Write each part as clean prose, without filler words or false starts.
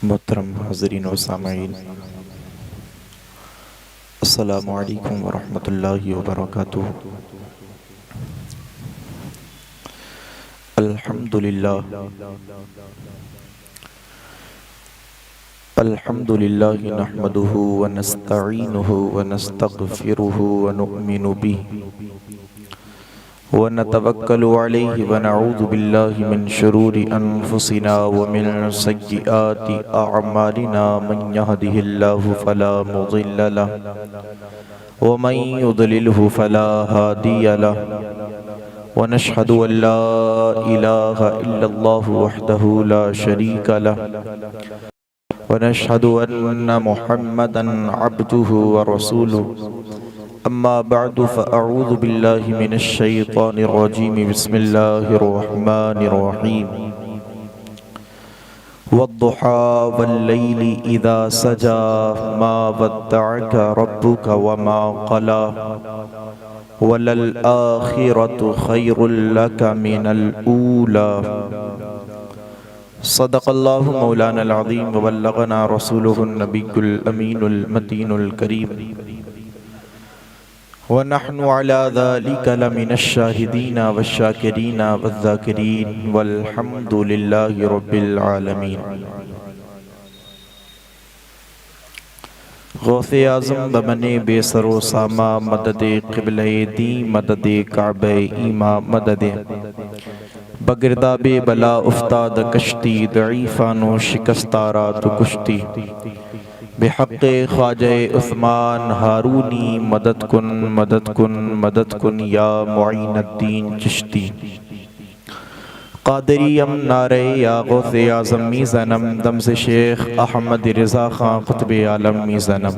मोहतरम हाज़रीन व सामईन, अस्सलामु अलैकुम व रहमतुल्लाहि व बरकातुहू। अल्हम्दुलिल्लाह अल्हम्दुलिल्लाहि नहमदुहू व नस्तईनुहु व नस्तगफिरुहु व नुअमिनु बिही व नतवक्कलु अलैहि व नऊज़ु बिल्लाहि मिन शुरूरि अनफुसिना व मिन सय्यिआति अअमालिना। मन यहदिहिल्लाहु फला मुज़िल्ल लहु व मन युद्लिलहु फला हादिय लहु व नशहदु अल्ला इलाहा इल्लल्लाहु वहदहु ला शरीका लहु व नशहदु अन्ना मुहम्मदन अब्दुहु व रसूलुहु। अम्मा बअदु फ़अऊज़ु बिल्लाहि मिनश शैतानिर रजीम। बिस्मिल्लाहिर रहमानिर रहीम। वद्दुहा वल्लैलि इज़ा सजा मा वद्दअक रब्बुका वमा क़ला वलल आखिरतु खैरुल लका मिनल ऊला। सदक़ल्लाहु मौलानल अज़ीम व बल्लगना रसूलुहुन नबियुल अमीनुल मतीनुल करीम व नहनु अला ज़ालिका लमिनश शाहिदीना वश्शाकिरीना वज़्ज़ाकिरीन वल्हम्दुलिल्लाहि रब्बिल आलमीन। गौसे आज़म बमने बेसरो सामा मदद क़िबले दी मदद काबे ईमा मदद बगिरदाबे बला उफ्ताद कश्ती दईफ़ानो शिकस्तारा तो कुश्ती बेहक़्क़े ख्वाजे उस्मान हारूनी मदद कुन मदद कुन मदद कुन या मुईनुद्दीन चिश्ती। क़ादिरियम नारे या गौसे आज़म मीज़नम दम से शेख अहमद रिज़ा ख़ां क़ुत्बे आलम मीज़नम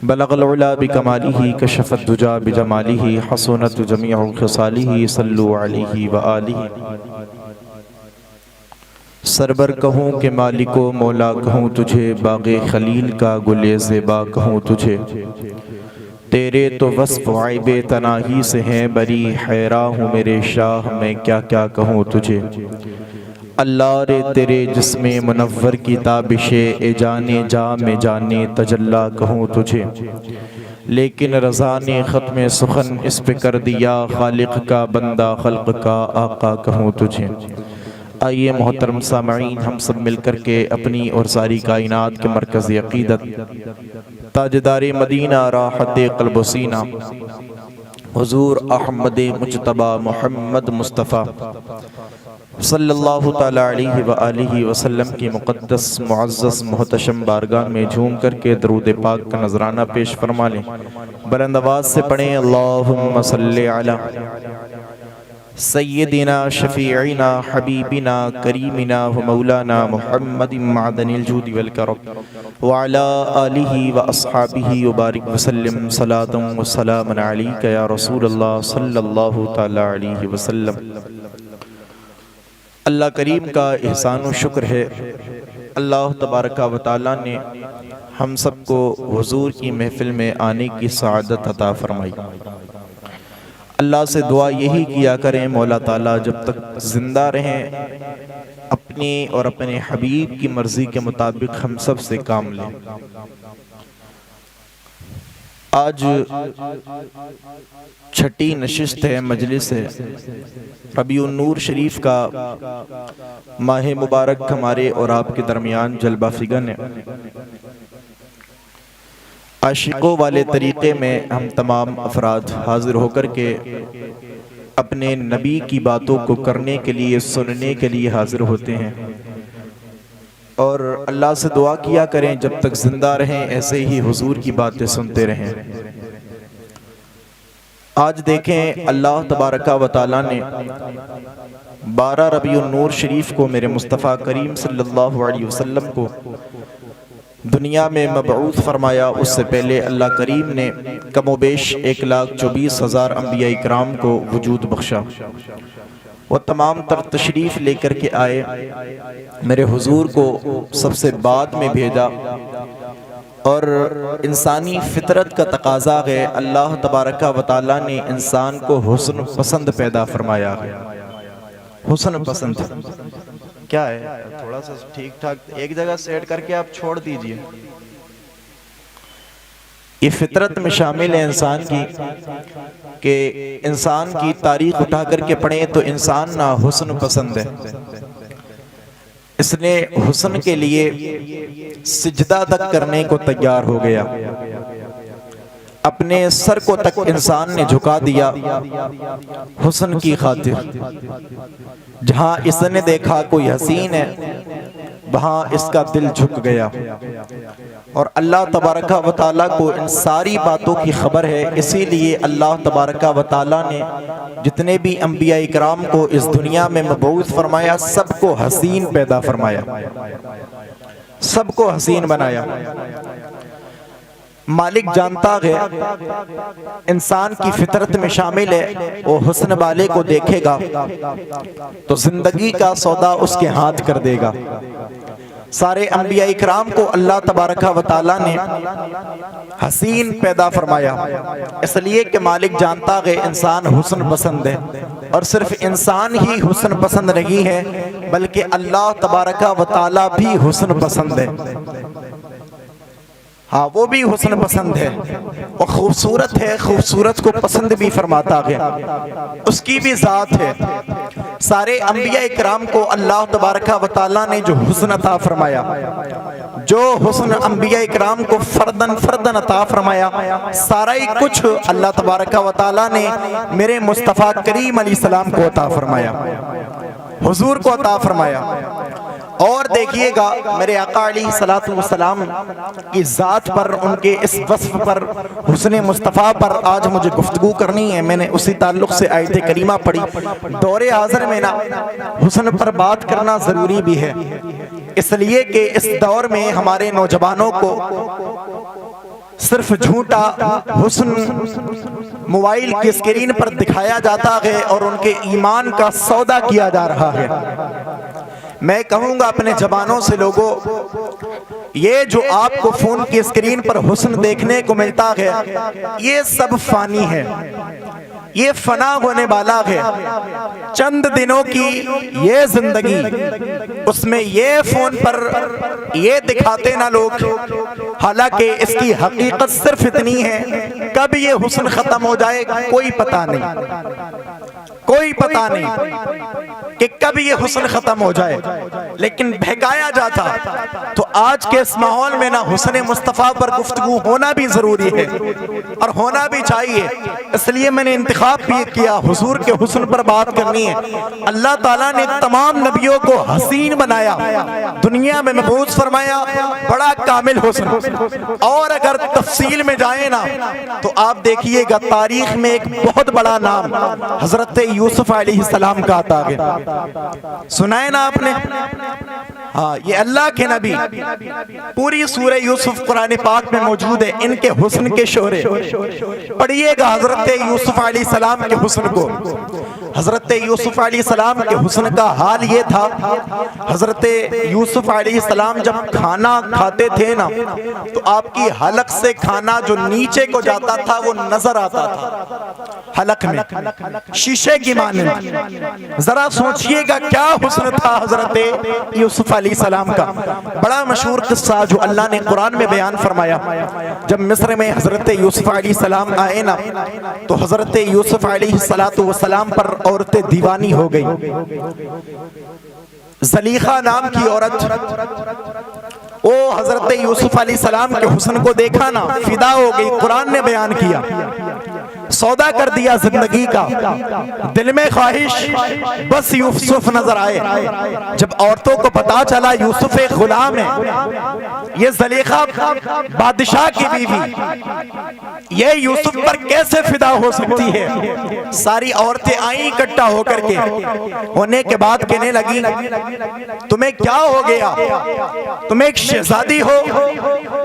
बलग़ल उला बिकमालिही कशफ़त दुजा बिजमालिही हसनत जमीउ ख़िसालिही सल्लु अलैहि व आलिही। सरबर कहूँ के मालिको मौला कहूँ तुझे, बाग़े खलील का गुले ज़ेबा कहूँ तुझे। तेरे तो वस्फ़ आइबे तनाही से हैं बरी, हैरा हूँ मेरे शाह मैं क्या क्या कहूँ तुझे। अल्लाह रे तेरे जिस्मे मुनव्वर की ताबिशे ए जाने जा में जाने तजल्ला कहूँ तुझे। लेकिन रज़ा ने ख़त्म सुखन इस पे कर दिया, खालिक का बंदा खल्क़ का आका कहूँ तुझे। आइए मोहतरम सामईन, हम सब मिलकर के अपनी और सारी कायनात के मरकज़ अक़ीदत ताजदार मदीना राहत क़ल्ब व सीना हुज़ूर अहमद मुज्तबा मोहम्मद मुस्तफ़ा सल्लल्लाहु तआला अलैहि व आलिहि वसल्लम की मुक़द्दस मुअज़्ज़ज़ मोहतशम बारगाह में झूम करके दरूद पाक का नजराना पेश फरमा लें। बुलंद आवाज़ से पढ़ें अल्लाहुम्मा सल्लि अला सय्यदिना शफ़ीइना हबीबिना करीमिना व मौलाना मुहम्मदिन मअदनिल जूदि वल करम व अला आलिहि व अस्हाबिहि व बारिक व सल्लिम सलातन व सलामन अलैका या रसूलल्लाह सल्लल्लाहु तआला अलैहि वसल्लम। अल्लाह करीम का एहसान व शुक्र है, अल्लाह तबारका व तआला ने हम सबको हुज़ूर की महफ़िल में आने की सआदत अता फरमाई। अल्लाह से दुआ यही किया करें, मौला ताला जब तक ज़िंदा रहें अपनी और अपने हबीब की मर्ज़ी के मुताबिक हम सब से काम लें। आज छठी नशिस्त है, मजलिस है रबीउन नूर शरीफ का माह मुबारक हमारे और आपके दरमियान जलवा फिगन है। आशिकों वाले तरीक़े में हम तमाम अफराद हाजिर होकर के अपने नबी की बातों को करने के लिए, सुनने के लिए हाजिर होते हैं और अल्लाह से दुआ किया करें जब तक ज़िंदा रहें ऐसे ही हुजूर की बातें सुनते रहें। आज देखें अल्लाह तबारका व तआला ने 12 रबीउन नूर शरीफ को मेरे मुस्तफ़ा करीम सल्लल्लाहु अलैहि वसल्लम को दुनिया में मबऊस फरमाया। उससे पहले अल्लाह करीम ने कमोबेश 1,24,000 अम्बिया इकराम को वजूद बख्शा। वो तमाम तर तशरीफ़ लेकर के आए, मेरे हुजूर को सबसे बाद में भेजा और इंसानी फितरत का तकाजा है, अल्लाह तबारका व तआला ने इंसान को हुस्न पसंद पैदा फरमाया है। हुस्न पसंद क्या है, थोड़ा सा ठीक ठाक एक जगह सेट करके आप छोड़ दीजिए। ये फितरत में शामिल है इंसान की कि इंसान की तारीख उठा करके पढ़े तो इंसान ना हुस्न पसंद है, इसने हुस्न के लिए सिजदा तक करने को तैयार हो गया, अपने सर को तक इंसान ने झुका दिया हुस्न की खातिर। जहां इसने देखा कोई हसीन है वहां इसका दिल झुक गया। और अल्लाह तबारका व तआला को इन सारी बातों की खबर है, इसीलिए अल्लाह तबारका व तआला ने जितने भी अंबिया इकराम को इस दुनिया में मबऊस फरमाया सबको हसीन पैदा फरमाया, सबको हसीन बनाया। मालिक जानता है इंसान की फितरत में शामिल है, वो हुस्न वाले को देखेगा तो जिंदगी का सौदा उसके हाथ कर देगा। सारे अंबिया इकराम को अल्लाह तबारका व तआला ने हसीन पैदा फरमाया, इसलिए कि मालिक जानता है इंसान हुस्न पसंद है। और सिर्फ इंसान ही हुस्न पसंद नहीं है बल्कि अल्लाह तबारका व तआला भी हुस्न पसंद है। हाँ, वो भी हुस्न पसंद है और खूबसूरत है, खूबसूरत को पसंद भी फरमाता है, उसकी भी ज़ात है। सारे अंबिया इकराम को अल्लाह तबारका व तआला ने जो हुस्न अता फरमाया, जो हुस्न अंबिया इकराम को फर्दन फर्दन अता फरमाया, सारा ही कुछ अल्लाह तबारका व तआला ने मेरे मुस्तफ़ा करीम अलैहिस्सलाम को अता फरमाया, हुजूर को अता फरमाया। और देखिएगा मेरे आका अलैहिस्सलातु वस्सलाम की ज़ात पर, उनके इस वस्फ पर, हुस्न मुस्तफ़ा पर आज मुझे गुफ्तगू करनी है। मैंने उसी ताल्लुक़ से आयत करीमा पढ़ी। दौरे हाज़िर में ना हुस्न पर बात करना ज़रूरी भी है, इसलिए कि इस दौर में हमारे नौजवानों को सिर्फ झूठा हुस्न मोबाइल की स्क्रीन पर दिखाया जाता है और उनके ईमान का सौदा किया जा रहा है। मैं कहूँगा अपने जवानों से, लोगों, ये जो आपको फोन की स्क्रीन पर हुस्न देखने को मिलता है ये सब फानी है, ये फना होने वाला है। चंद दिनों की ये जिंदगी, उसमें ये फोन पर ये दिखाते ना लोग, हालांकि इसकी हकीकत सिर्फ इतनी है कब ये हुस्न खत्म हो जाए कोई पता नहीं, कोई पता नहीं कि कब ये हुस्न खत्म हो जाए, लेकिन बहकाया जाता। तो आज के इस माहौल में ना हुस्न मुस्तफ़ा पर गुफ्तगू होना भी जरूरी है और होना भी चाहिए, इसलिए मैंने इंतखाब भी किया हुजूर के हुस्न पर बात करनी है। अल्लाह ताला ने तमाम नबियों को हसीन बनाया, दुनिया में महबूस फरमाया, बड़ा कामिल हुस्न। और अगर तफसील में जाए ना तो आप देखिएगा तारीख में एक बहुत बड़ा नाम हजरत यूसुफ अलैहिस्सलाम का आता है, सुनाए ना आपने? हाँ, ये अल्लाह के नबी, पूरी सूरह यूसुफ कुरान पाक में मौजूद है। इनके हुस्न के शोरे पढ़िएगा, हजरत यूसुफ अलैहिस्सलाम के हुस्न को। हजरत यूसुफ अलैहिस्सलाम के हुस्न का हाल ये था, हजरत यूसुफ अलैहिस्सलाम जब खाना खाते थे ना तो आपकी हलक से खाना जो नीचे को जाता था वो नजर आता था, हलक में शीशे की माने। जरा सोचिएगा क्या हुस्न था हजरत यूसुफ अलैहिस्सलाम का। बड़ा मशहूर किस्सा जो अल्लाह ने कुरान में बयान फरमाया, जब मिस्र में हजरत यूसुफ अलैहिस्सलाम आए ना तो हजरत यूसुफ अलैहिस्सलातु वस्सलाम पर औरतें दीवानी हो गई। ज़लीखा नाम की औरत, वो हजरत यूसुफ अलैहिस्सलाम के हुस्न को देखा ना, फिदा हो गई। कुरान ने बयान किया, सौदा कर दिया जिंदगी का, दिल में ख्वाहिश बस यूसुफ नजर आए। जब औरतों को पता चला यूसुफ एक गुलाम है, ये ज़लीखा बादशाह की बीवी, ये यूसुफ पर कैसे फिदा हो सकती है। सारी औरतें आई इकट्ठा होकर के, होने के बाद कहने लगी तुम्हें क्या हो गया, तुम एक शहजादी हो,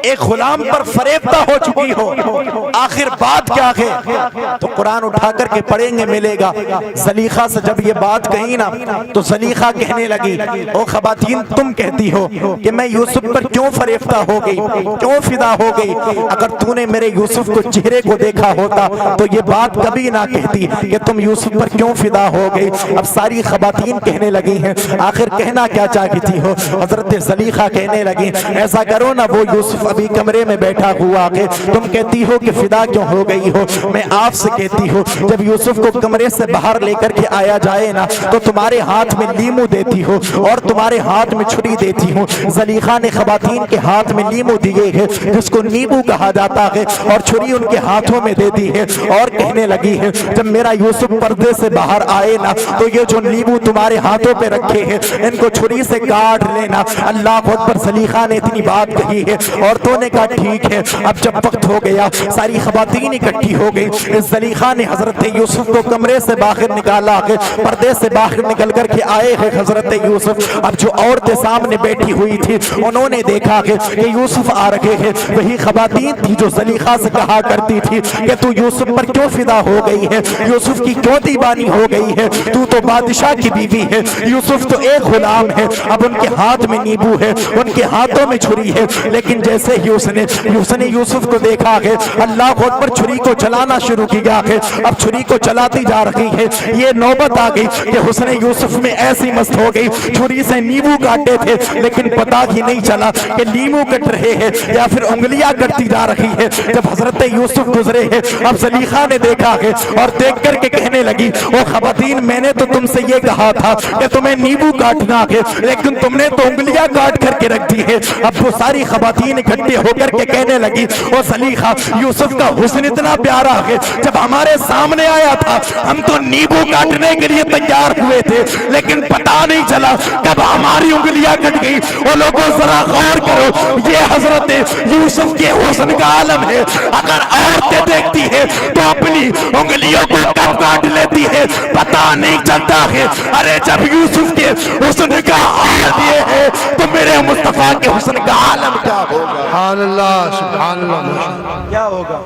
एक गुलाम पर फरेब्ता हो चुकी हो, आखिर बात क्या है। तो कुरान उठा करके पढ़ेंगे मिलेगा। ज़लीखा से जब ये बात कही ना तो ज़लीखा कहने लगी, ओ ख़वातीन तुम कहती हो कि मैं यूसुफ पर क्यों फरेफ्ता हो गई, क्यों फिदा हो गई। अगर तूने मेरे यूसुफ को चेहरे को देखा होता तो ये बात कभी ना कहती कि तुम यूसुफ पर क्यों फिदा हो गई। अब सारी ख़वातीन कहने लगी हैं आखिर कहना क्या चाहती हो। हजरत ज़लीखा कहने लगी, ऐसा करो ना, वो यूसुफ अभी कमरे में बैठा हुआ है, तुम कहती हो कि फिदा क्यों हो गई हो, मैं आपसे कहती हूँ जब यूसुफ को कमरे से बाहर लेकर के आया जाए ना तो तुम्हारे हाथ में लीमू देती हो और तुम्हारे हाथ में छुरी देती हूँ। ज़लीखा ने ख़वातीन के हाथ में लीमू दिए है जिसको नींबू कहा जाता है और छुरी उनके हाथों में दे दी है और कहने लगी है जब मेरा यूसुफ पर्दे से बाहर आए ना तो ये जो नींबू तुम्हारे हाथों पे रखे हैं इनको छुरी से काट लेना। अल्लाह अकबर। ज़लीखा ने इतनी बात कही है, औरतों ने कहा ठीक है। अब जब वक्त हो गया सारी ख़वातीन इकट्ठी हो गई। ज़लीखा ने हजरत यूसुफ को कमरे से बाहर निकाला है, पर्दे से बाहर निकल कर के आए हैं हजरत यूसुफ। अब जो औरतें सामने बैठी हुई थी उन्होंने देखा कि यूसुफ आ रहे हैं। वही ख़वातीन थी जो ज़लीखा से कहा करती थी कि तू यूसुफ पर क्यों फिदा हो गई है, यूसुफ की क्यों दीवानी हो गई है, तू तो बादशाह की बीवी है, यूसुफ तो एक गुलाम है। अब उनके हाथ में नींबू है, उनके हाथों में छुरी है, लेकिन जैसे ही उसने यूसुफ को देखा है अल्लाह अकबर छुरी को चलाना शुरू किया है। अब छुरी को चलाती जा रही है। ये नौबत आ गई कि हुस्न यूसुफ में ऐसी मस्त हो गई, छुरी से नींबू काटे थे लेकिन पता ही नहीं चला कि नींबू कट रहे हैं या फिर उंगलियां कटती जा रही है। जब हजरत यूसुफ गुजरे हैं अब ज़लीखा ने देखा है और देख करके कहने लगी, ओ ख़वातीन मैंने तो तुमसे ये कहा था कि तुम्हें नींबू काटना है लेकिन तुमने तो उंगलियां काट करके रख दी है। अब वो सारी ख़वातीन इकट्ठे होकर के कहने लगी, ओ ज़लीखा यूसुफ का हुस्न इतना प्यारा है, जब हमारे सामने आया था हम तो नींबू काटने के लिए तैयार हुए थे लेकिन पता नहीं चला कब हमारी उंगलियां कट गई। वो लोगों जरा गौर करो, ये हजरत यूसुफ के हुस्न का आलम है। अगर औरतें देखती है तो अपनी उंगलियों को कब काट लेती है पता नहीं चलता है। अरे जब यूसुफ के हुस्न का आलम ये है तो मेरे मुस्तफा के हुस्न का आलम क्या होगा। सुभान अल्लाह, सुभान अल्लाह। क्या होगा।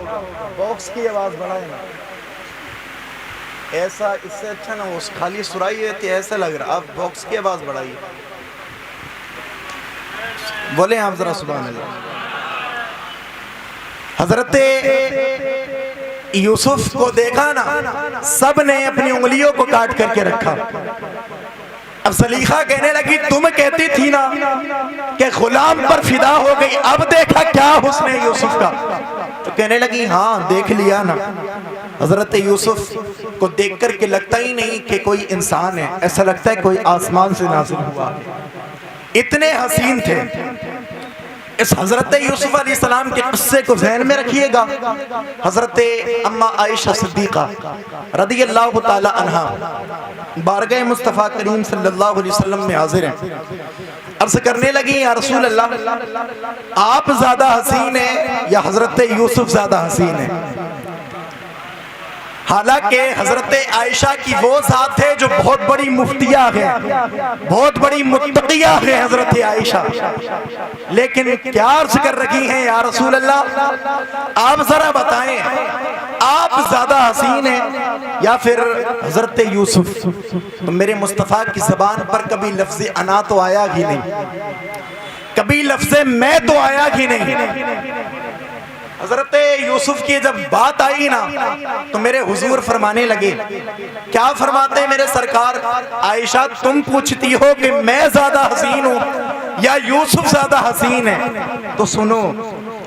बॉक्स की आवाज बढ़ाए ना, ऐसा इससे अच्छा ना उस खाली सुराई है तो ऐसा लग रहा। आप बॉक्स की आवाज बढ़ाइए, बोले आप जरा सुभान अल्लाह। हजरत यूसुफ को देखा ना, सब ने अपनी उंगलियों को काट करके रखा। अब ज़लीखा कहने लगी, तुम कहती थी ना कि गुलाम पर फिदा हो गई, अब देखा क्या हुस्न है यूसुफ का। तो कहने लगी, हाँ देख लिया ना। हजरत यूसुफ को देख करके लगता ही नहीं कि कोई इंसान है, ऐसा लगता है कोई आसमान से नाज़िल हुआ है। इतने हसीन थे। इस हजरत यूसुफ अलैहिस्सलाम के किस्से को ज़हन में रखिएगा। हजरत अम्मा आयशा सिद्दीक़ा रज़ी अल्लाह ताला अन्हा बारगाह मुस्तफ़ा करीम सल्लल्लाहु अलैहि वसल्लम में हाजिर हैं। अर्ज़ करने लगी, या रसूल अल्लाह आप ज़्यादा हसीन हैं या हजरत यूसुफ ज़्यादा हसीन है। हालांकि हजरत आयशा की वो जात है जो बहुत बड़ी मुफ्तिया है, बहुत बड़ी मुत्तकिया है हजरत आयशा, लेकिन क्या अर्ज कर रही हैं, या रसूल अल्लाह आप जरा बताएं आप ज्यादा हसीन हैं या फिर हजरत यूसुफ। तो मेरे मुस्तफ़ा की ज़बान पर कभी लफ्ज़ अना तो आया ही नहीं, कभी लफ्ज़ मैं तो आया ही नहीं। हजरत यूसुफ की जब बात आई ना तो मेरे हुजूर फरमाने लगे, क्या फरमाते मेरे सरकार, आयशा तुम पूछती हो कि मैं ज्यादा हसीन हूं या यूसुफ ज्यादा हसीन है। तो सुनो,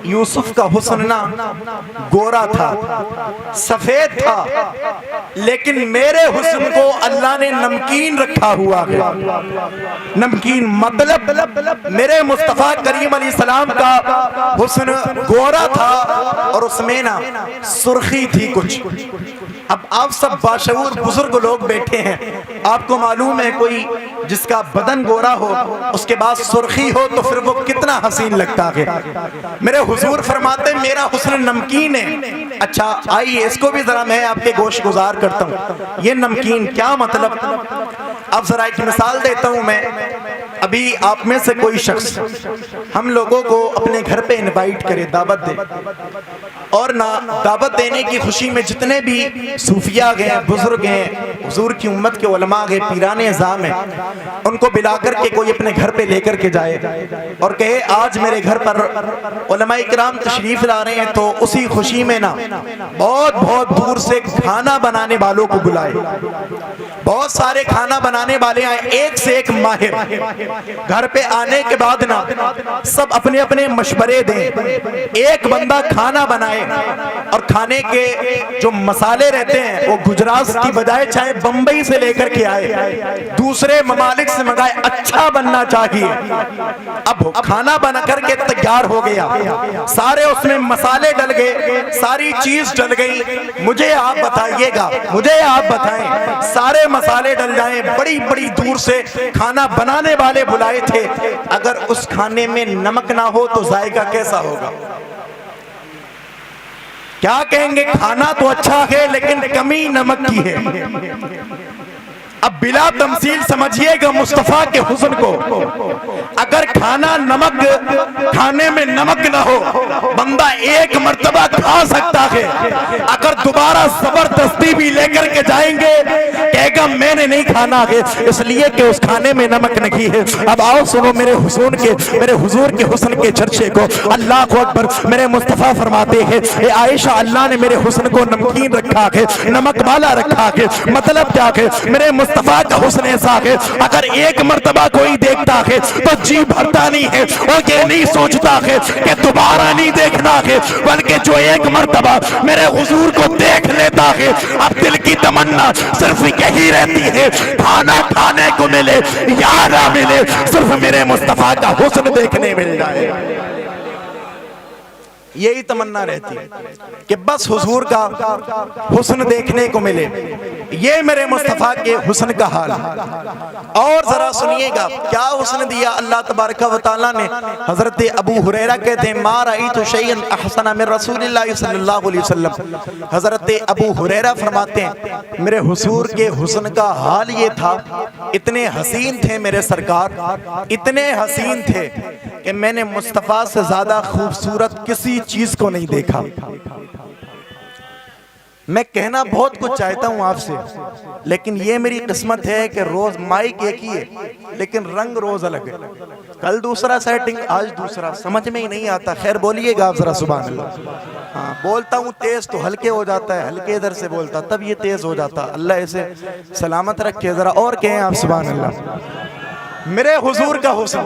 यूसुफ का हुस्न ना गोरा था, सफेद था, लेकिन मेरे हुस्न को अल्लाह ने नमकीन रखा हुआ है। नमकीन मतलब मेरे मुस्तफ़ा करीम अलैहिस्सलाम का हुस्न गोरा था और उसमें ना सुर्खी थी कुछ। अब आप सब बाशऊर बुजुर्ग लोग बैठे हैं, आपको मालूम है कोई जिसका बदन गोरा हो उसके बाद सुर्खी हो तो फिर वो कितना हसीन लगता है। मेरे हुजूर फरमाते मेरा हुस्न नमकीन है। अच्छा आइए इसको भी जरा मैं आपके गोश गुजार करता हूँ। ये नमकीन क्या मतलब, अब जरा एक मिसाल देता हूँ मैं। अभी आप में से कोई शख्स हम लोगों को अपने घर पे इनवाइट करे, दावत दे, और ना दावत देने की खुशी में जितने भी सूफिया गए, बुजुर्ग हैं, हुजूर की उम्मत के उलमा गए, पीराने निज़ाम हैं, उनको बुला कर के कोई अपने घर पे लेकर के जाए और कहे आज मेरे घर पर उलमा इकराम तशरीफ ला रहे हैं, तो उसी खुशी में ना बहुत बहुत दूर से खाना बनाने वालों को बुलाए। बहुत सारे खाना बनाने वाले आए, एक से एक माहिर। घर पे आने के बाद ना सब अपने अपने मशवरे दें, एक बंदा खाना बनाए और खाने के जो मसाले रहते हैं वो गुजरात की बजाय चाहे बंबई से लेकर के आए, दूसरे ममालिक से मंगाए, अच्छा बनना चाहिए। अब खाना बना करके तैयार हो गया, सारे उसमें मसाले डल गए, सारी चीज डल गई। मुझे आप बताइएगा, मुझे आप बताएं, सारे मसाले डल जाएं, बड़ी बड़ी दूर से खाना बनाने वाले बुलाए थे, अगर उस खाने में नमक ना हो तो जायका कैसा होगा? क्या कहेंगे? खाना तो अच्छा है लेकिन कमी नमक की है। अब बिला तमसील समझिएगा मुस्तफा के हुस्न को। अगर खाने में नमक ना हो, बंदा एक मर्तबा खा सकता है, अगर दोबारा जबरदस्ती भी लेकर के जाएंगे कहेगा मैंने नहीं खाना है, इसलिए कि उस खाने में नमक नहीं है। अब आओ सुनो मेरे हुजूर के हुस्न के चर्चे को। अल्लाह को अकबर। मेरे मुस्तफा फरमाते हैं, ए आयशा, अल्लाह ने मेरे हुस्न को नमकीन रखा है, नमक वाला रखा है। मतलब क्या है? मेरे मुस्तफा का हुस्न ऐसा है, अगर एक मर्तबा कोई देखता है तो जी भरता नहीं है और ये नहीं सोचता है कि दोबारा नहीं देखना है, बल्कि जो एक मर्तबा मेरे हुजूर को देख लेता है, अब दिल की तमन्ना सिर्फ यही रहती है, खाना खाने को मिले या ना मिले, सिर्फ मेरे मुस्तफा का हुस्न देखने मिल जाए। यही तमन्ना रहती है कि बस हुजूर का हुस्न देखने को मिले। ये मेरे मुस्तफा के हुस्न का हाल। और जरा सुनिएगा क्या हुस्न दिया अल्लाह तबारक व तआला ने। हजरत अबू हुरैरा कहते हैं, मा रअयतु शैअन अहसन मिन रसूलिल्लाह सल्लल्लाहु अलैहि वसल्लम। हजरत अबू हुरैरा फरमाते हैं, मेरे हुजूर के हुस्न का हाल ये था, इतने हसीन थे मेरे सरकार, इतने हसीन थे कि मैंने मुस्तफा से ज्यादा खूबसूरत किसी चीज को नहीं देखा। मैं कहना बहुत कुछ चाहता हूं आपसे, लेकिन ये मेरी किस्मत है कि रोज माइक एक ही है लेकिन रंग रोज अलग है। कल दूसरा सेटिंग, आज दूसरा, समझ में ही नहीं आता। खैर बोलिएगा आप जरा सुभान अल्लाह। हाँ, बोलता हूँ तेज तो हल्के हो जाता है, हल्के इधर से बोलता तब ये तेज हो जाता। अल्लाह ऐसे सलामत रखे। जरा और कहें आप सुभान अल्लाह। मेरे हुजूर का हुस्न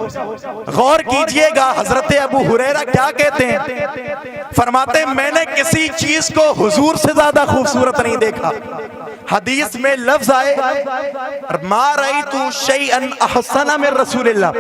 गौर कीजिएगा। हजरत अबू हुरैरा क्या कहते हैं? फरमाते, मैंने किसी चीज को हुजूर से ज्यादा खूबसूरत नहीं देखा। हदीस में लफ्ज आए, मा रअयतु शैअन अहसन मिन रसूलिल्लाह।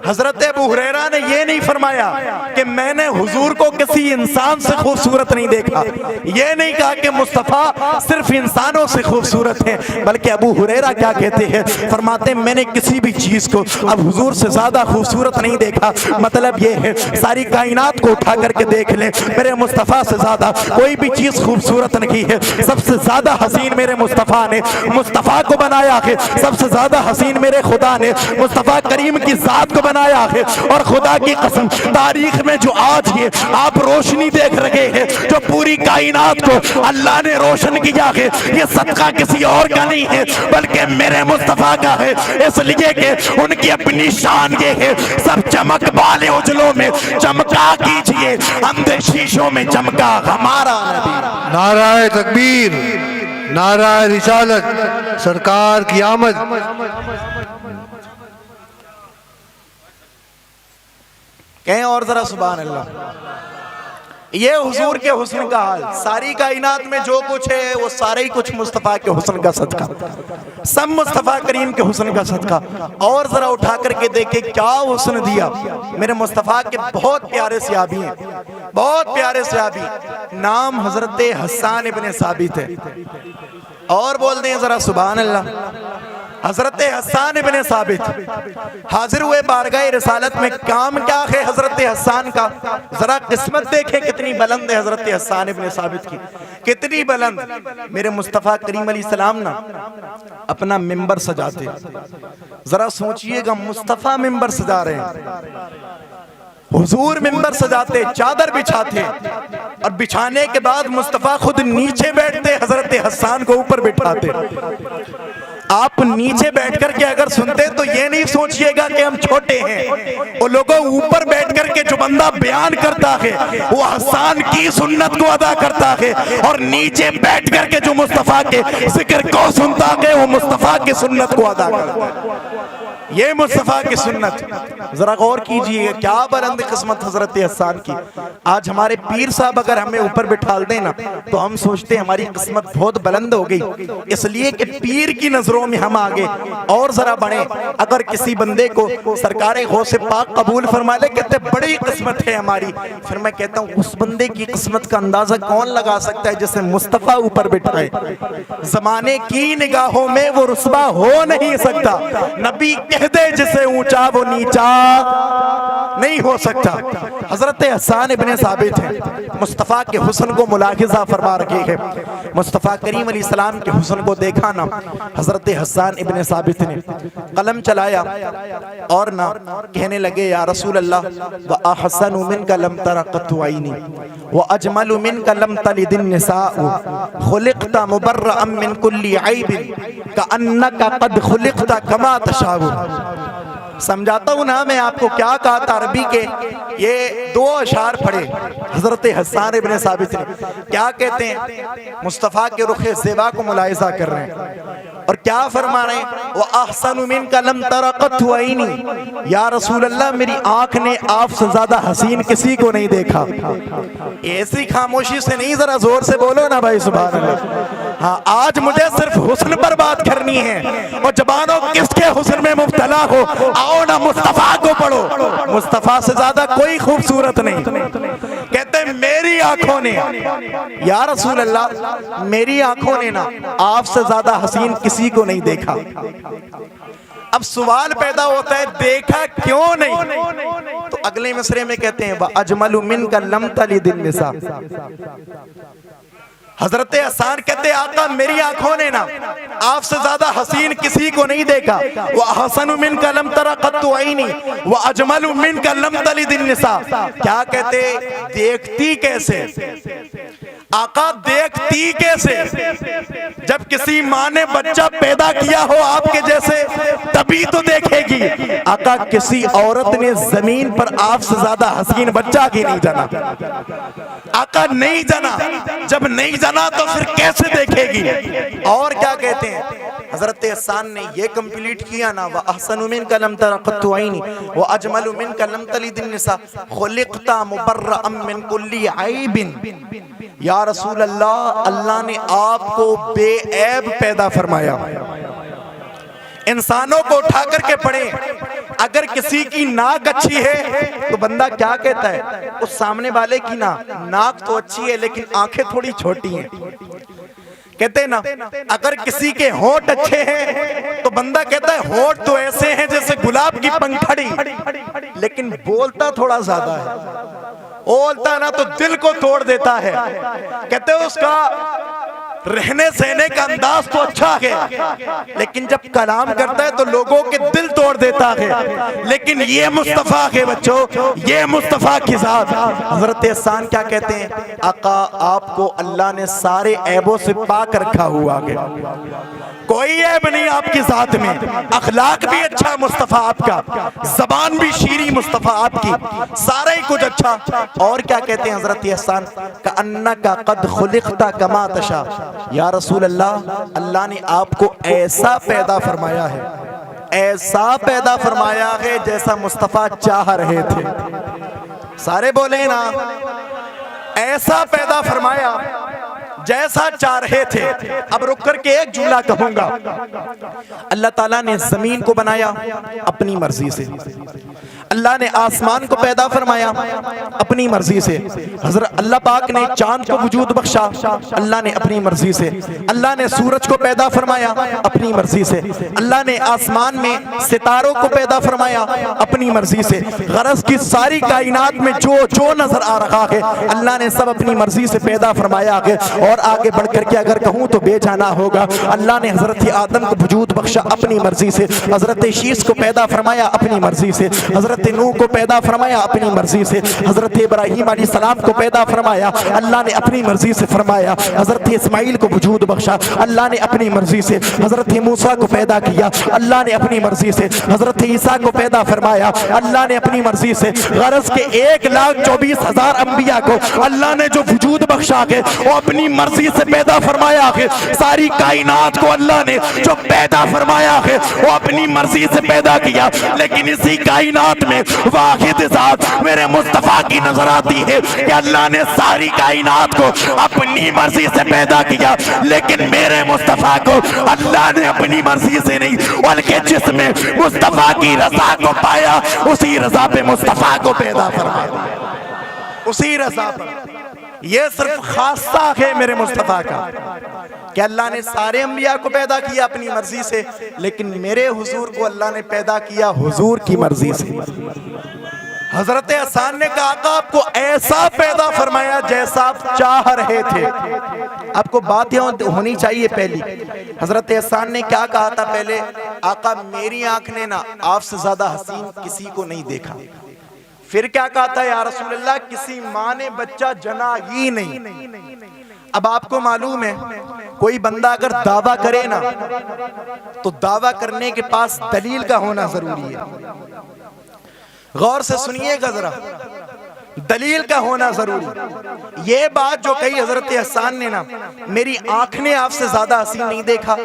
हजरत अबू हुरैरा ने ये नहीं फरमाया कि मैंने हुजूर को किसी इंसान से खूबसूरत नहीं देखा, ये नहीं कहा कि मुस्तफा सिर्फ इंसानों से खूबसूरत है, बल्कि अबू हुरैरा क्या कहते हैं? फरमाते, मैंने किसी भी चीज को अब हुजूर से ज्यादा खूबसूरत नहीं देखा। मतलब ये है, सारी कायनात को उठा करके देख ले, मेरे मुस्तफा से ज्यादा कोई भी चीज खूबसूरत नहीं है। सबसे ज्यादा हसीन मेरे मुस्तफा ने मुस्तफा को बनाया है, सबसे ज्यादा हसीन मेरे खुदा ने मुस्तफा करीम की जात को बनाया है। और खुदा की कसम, तारीख में जो आज ये आप रोशनी देख रहे हैं, जो पूरी कायनात को अल्लाह ने रोशन किया है, ये सदका किसी और का नहीं है बल्कि मेरे मुस्तफा का है। इसलिए कि उनकी अपनी शान ये है, सब चमक वाले उजलों में चमका कीजिए, अंधे शीशों में चमका हमारा नबी। नाराए तकबीर, नाराए रिसालत, सरकार की आमद। कहें और जरा सुभान अल्लाह। ये हुजूर के हुस्न का हाल। सारी कायनात में जो कुछ है वो सारे ही कुछ मुस्तफा के हुस्न का सदका, सब मुस्तफा करीम के हुस्न का सदका। और जरा उठा करके देखे क्या हुस्न दिया मेरे मुस्तफा के। बहुत प्यारे सहाबी हैं, बहुत प्यारे सहाबी। नाम हजरत हस्सान इब्ने साबित है। और बोल दें जरा सुभान अल्लाह। हजरत हस्सान इब्ने साबित हाजिर हुए बारगाह रिसालत में। काम क्या है हजरत हस्सान का? जरा किस्मत देखें कितनी बुलंद है हजरत हस्सान इब्ने साबित की, कितनी बुलंद। मेरे मुस्तफा करीम अलैहिस्सलाम ना अपना मिंबर सजाते। जरा सोचिएगा, मुस्तफा मिंबर सजा रहे हैं। हुजूर मिंबर सजाते, चादर बिछाते और बिछाने के बाद मुस्तफ़ा खुद नीचे बैठते, हजरत हसन को ऊपर बिठाते। आप नीचे बैठ कर के अगर सुनते तो ये नहीं सोचिएगा कि हम छोटे हैं। वो लोगों ऊपर बैठ कर के जो बंदा बयान करता है वो हसन की सुन्नत को अदा करता है, और नीचे बैठ कर के जो मुस्तफ़ा के जिक्र को सुनता है वो मुस्तफ़ा की सुन्नत को अदा करता है। ये मुस्तफ़ा की सुन्नत जरा गौर कीजिए, क्या बुलंद किस्मत हजरत हसन की। आज हमारे पीर साहब अगर हमें ऊपर बिठा दें ना तो हम सोचते हैं हमारी किस्मत बहुत बुलंद हो गई, इसलिए कि पीर की नजरों में हम आगे और जरा बढ़े। अगर किसी बंदे को सरकार गौसे पाक कबूल फरमा ले, कहते बड़ी किस्मत है हमारी, फिर मैं कहता हूँ उस बंदे की किस्मत का अंदाजा कौन लगा सकता है जिसे मुस्तफ़ा ऊपर बिठाए। जमाने की निगाहों में वो रुस्वा हो नहीं सकता, नबी दे जिसे ऊंचा वो नीचा नहीं हो सकता। हजरत हसन इब्ने साबित है, मुस्तफ़ा के हुस्न को मुलाहिज़ा फरमा रखे हैं। मुस्तफ़ा करीम अलैहिस्सलाम के हुस्न को देखा ना हजरत हसन इब्ने साबित ने कलम चलाया और ना कहने लगे या रसूल अल्लाह व अहसनु मिनका लम तरा क़त्तु ऐनी व अजमलु मिनका लम तलिदिन निसाउ खुलिक़ता मुबर्रअन मिन कुल्ली ऐबिन कअन्नका क़द खुलिक़ता कमा तशाउ। समझाता हूँ ना मैं आपको क्या कहा था अरबी के, ये दो अशार पढ़े हजरत हसन इब्ने साबित ने। क्या कहते हैं? मुस्तफ़ा के रुखे ज़ेबा को मुलाहिज़ा कर रहे हैं और क्या फरमा रहे हैं? वो अहसनु मिनका लम तरा क़त्तु ऐनी, या रसूल अल्लाह मेरी आंख ने आपसे ज्यादा हसीन किसी को नहीं देखा। ऐसी खामोशी से नहीं, जरा जोर से बोलो ना भाई सुभान अल्लाह। हाँ, आज मुझे सिर्फ हुस्न पर बात करनी है और जबानों किसके हुस्न में मुब्तला हो, आओ ना मुस्तफ़ा को पढ़ो। मुस्तफ़ा से ज्यादा कोई खूबसूरत नहीं। कहते मेरी आंखों ने, या रसूल अल्लाह मेरी आंखों ने ना आपसे ज्यादा हसीन किसी को नहीं देखा। अब सवाल पैदा होता है देखा क्यों नहीं? तो अगले मिसरे में कहते हैं अजमलु मिनका लम तलिदिन निसा। हजरत हसन कहते आका मेरी आंखों ने ना आपसे ज्यादा हसीन किसी को नहीं देखा। वो हसनु मिनका लम तरा क़त्तु ऐनी व अजमलु मिनका लम तलिदिन निसा। क्या कहते? देखती कैसे आका, देखती कैसे? जब किसी माँ ने बच्चा पैदा किया हो आपके जैसे तभी तो देखेगी। आका किसी औरत ने जमीन पर आपसे ज्यादा हसीन बच्चा ही नहीं जना। आका नहीं जना, जब नहीं जना तो फिर कैसे देखेगी? और क्या कहते हैं? हजरत हसन ने ये कंप्लीट किया ना, व अहसनु मिनका लम तरा क़त्तु ऐनी व अजमलु मिनका लम तलिदिन निसा खुलिक़ता मुबर्रअन मिन कुल्ली ऐबिन। या रसूल अल्लाह, अल्लाह ने आपको बेऐब पैदा फरमाया। इंसानों को उठा करके पढ़े, अगर किसी की नाक अच्छी है तो बंदा क्या कहता है? उस सामने वाले की नाक तो अच्छी है लेकिन आंखें थोड़ी छोटी हैं। कहते ना अगर किसी के होंठ अच्छे हैं तो बंदा कहता है होंठ तो ऐसे हैं जैसे गुलाब की पंखड़ी, लेकिन बोलता थोड़ा ज्यादा है। बोलता ना तो दिल को तोड़ देता है। कहते हैं उसका रहने सहने का अंदाज तो अच्छा है लेकिन जब कलाम करता है तो लोगों के दिल तोड़ देता है। लेकिन ये मुस्तफ़ा के बच्चों, ये मुस्तफ़ा की जात। हजरत हसन क्या कहते हैं? आका आपको अल्लाह ने सारे ऐबों से पाक रखा हुआ है, कोई ऐब नहीं आपकी जात में। अखलाक भी अच्छा मुस्तफ़ा आपका, जबान भी शीरी मुस्तफ़ा आपकी, सारा ही कुछ अच्छा। और क्या कहते हैं हजरत हसन? कअन्नका क़द खुलिक़ता कमा तशा। या रसूल अल्लाह, अल्लाह ने आपको ऐसा पैदा फरमाया है, ऐसा पैदा फरमाया है जैसा मुस्तफ़ा चाह रहे थे। सारे बोले ना, ऐसा पैदा फरमाया जैसा चाह रहे थे। अब रुक करके एक जुमला कहूंगा। अल्लाह ताला ने जमीन को बनाया अपनी मर्जी से, अल्लाह ने आसमान को पैदा फरमाया अपनी मर्जी से, हजरत अल्लाह पाक ने चांद को वजूद बख्शा अल्लाह ने अपनी मर्जी से, अल्लाह ने सूरज को पैदा फरमाया अपनी मर्जी से, अल्लाह ने आसमान में सितारों को पैदा फरमाया अपनी मर्जी से। गरज की सारी कायनात में जो जो नजर आ रहा है अल्लाह ने सब अपनी मर्जी से पैदा फरमाया है। और आगे बढ़ करके अगर कहूँ तो बेजाना होगा। अल्लाह ने हजरत आदम को वजूद बख्शा अपनी मर्जी से, हजरत शीश को पैदा फरमाया अपनी मर्जी से, हजरत हजरत नूह को पैदा फरमाया अपनी मर्जी से, हजरत इब्राहीम अलैहिस्सलाम को पैदा फरमाया अल्लाह ने अपनी मर्जी से फरमाया, हजरत इस्माइल को वजूद बख्शा अल्लाह ने अपनी मर्जी से, हजरत मूसा को पैदा किया अल्लाह ने अपनी मर्जी से, हजरत ईसा को पैदा फरमाया अल्लाह ने अपनी मर्जी से। गरज के 1,24,000 अंबिया को अल्लाह ने जो वजूद बख्शा के वो अपनी मर्जी से पैदा फरमाया है। सारी कायनात को अल्लाह ने जो पैदा फरमाया है वो अपनी मर्जी से पैदा किया, लेकिन इसी कायनात में वाहिद ज़ात मेरे मुस्तफ़ा की नजर आती है कि अल्लाह ने सारी कायनात को अपनी मर्जी से पैदा किया, लेकिन मेरे मुस्तफ़ा को अल्लाह ने अपनी मर्जी से नहीं बल्कि जिसमें मुस्तफ़ा की रज़ा को पाया उसी रज़ा पे मुस्तफ़ा को पैदा फरमाया, उसी रज़ा पर। ये सिर्फ खासा है मेरे मुस्तफ़ा का कि अल्लाह ने सारे अंबिया को पैदा किया अपनी मर्जी से, लेकिन मेरे हुजूर को अल्लाह ने पैदा किया हुजूर की मर्जी से। हजरत हसन ने कहा आका आपको ऐसा पैदा फरमाया जैसा आप चाह रहे थे। आपको बात होनी चाहिए पहली, हजरत हसन ने क्या कहा था पहले, आका मेरी आंख ने ना आपसे ज्यादा हसीन किसी को नहीं देखा। फिर क्या कहा था, या रसूल अल्लाह किसी माँ ने बच्चा जना ही नहीं। अब आपको मालूम है कोई बंदा अगर दावा करे ना तो दावा करने के पास दलील का होना जरूरी है। गौर से सुनिएगा जरा, दलील का होना जरूरी। ये बात जो कही हजरत हसन ने ना, मेरी आंख ने आपसे ज्यादा हसीन नहीं देखा,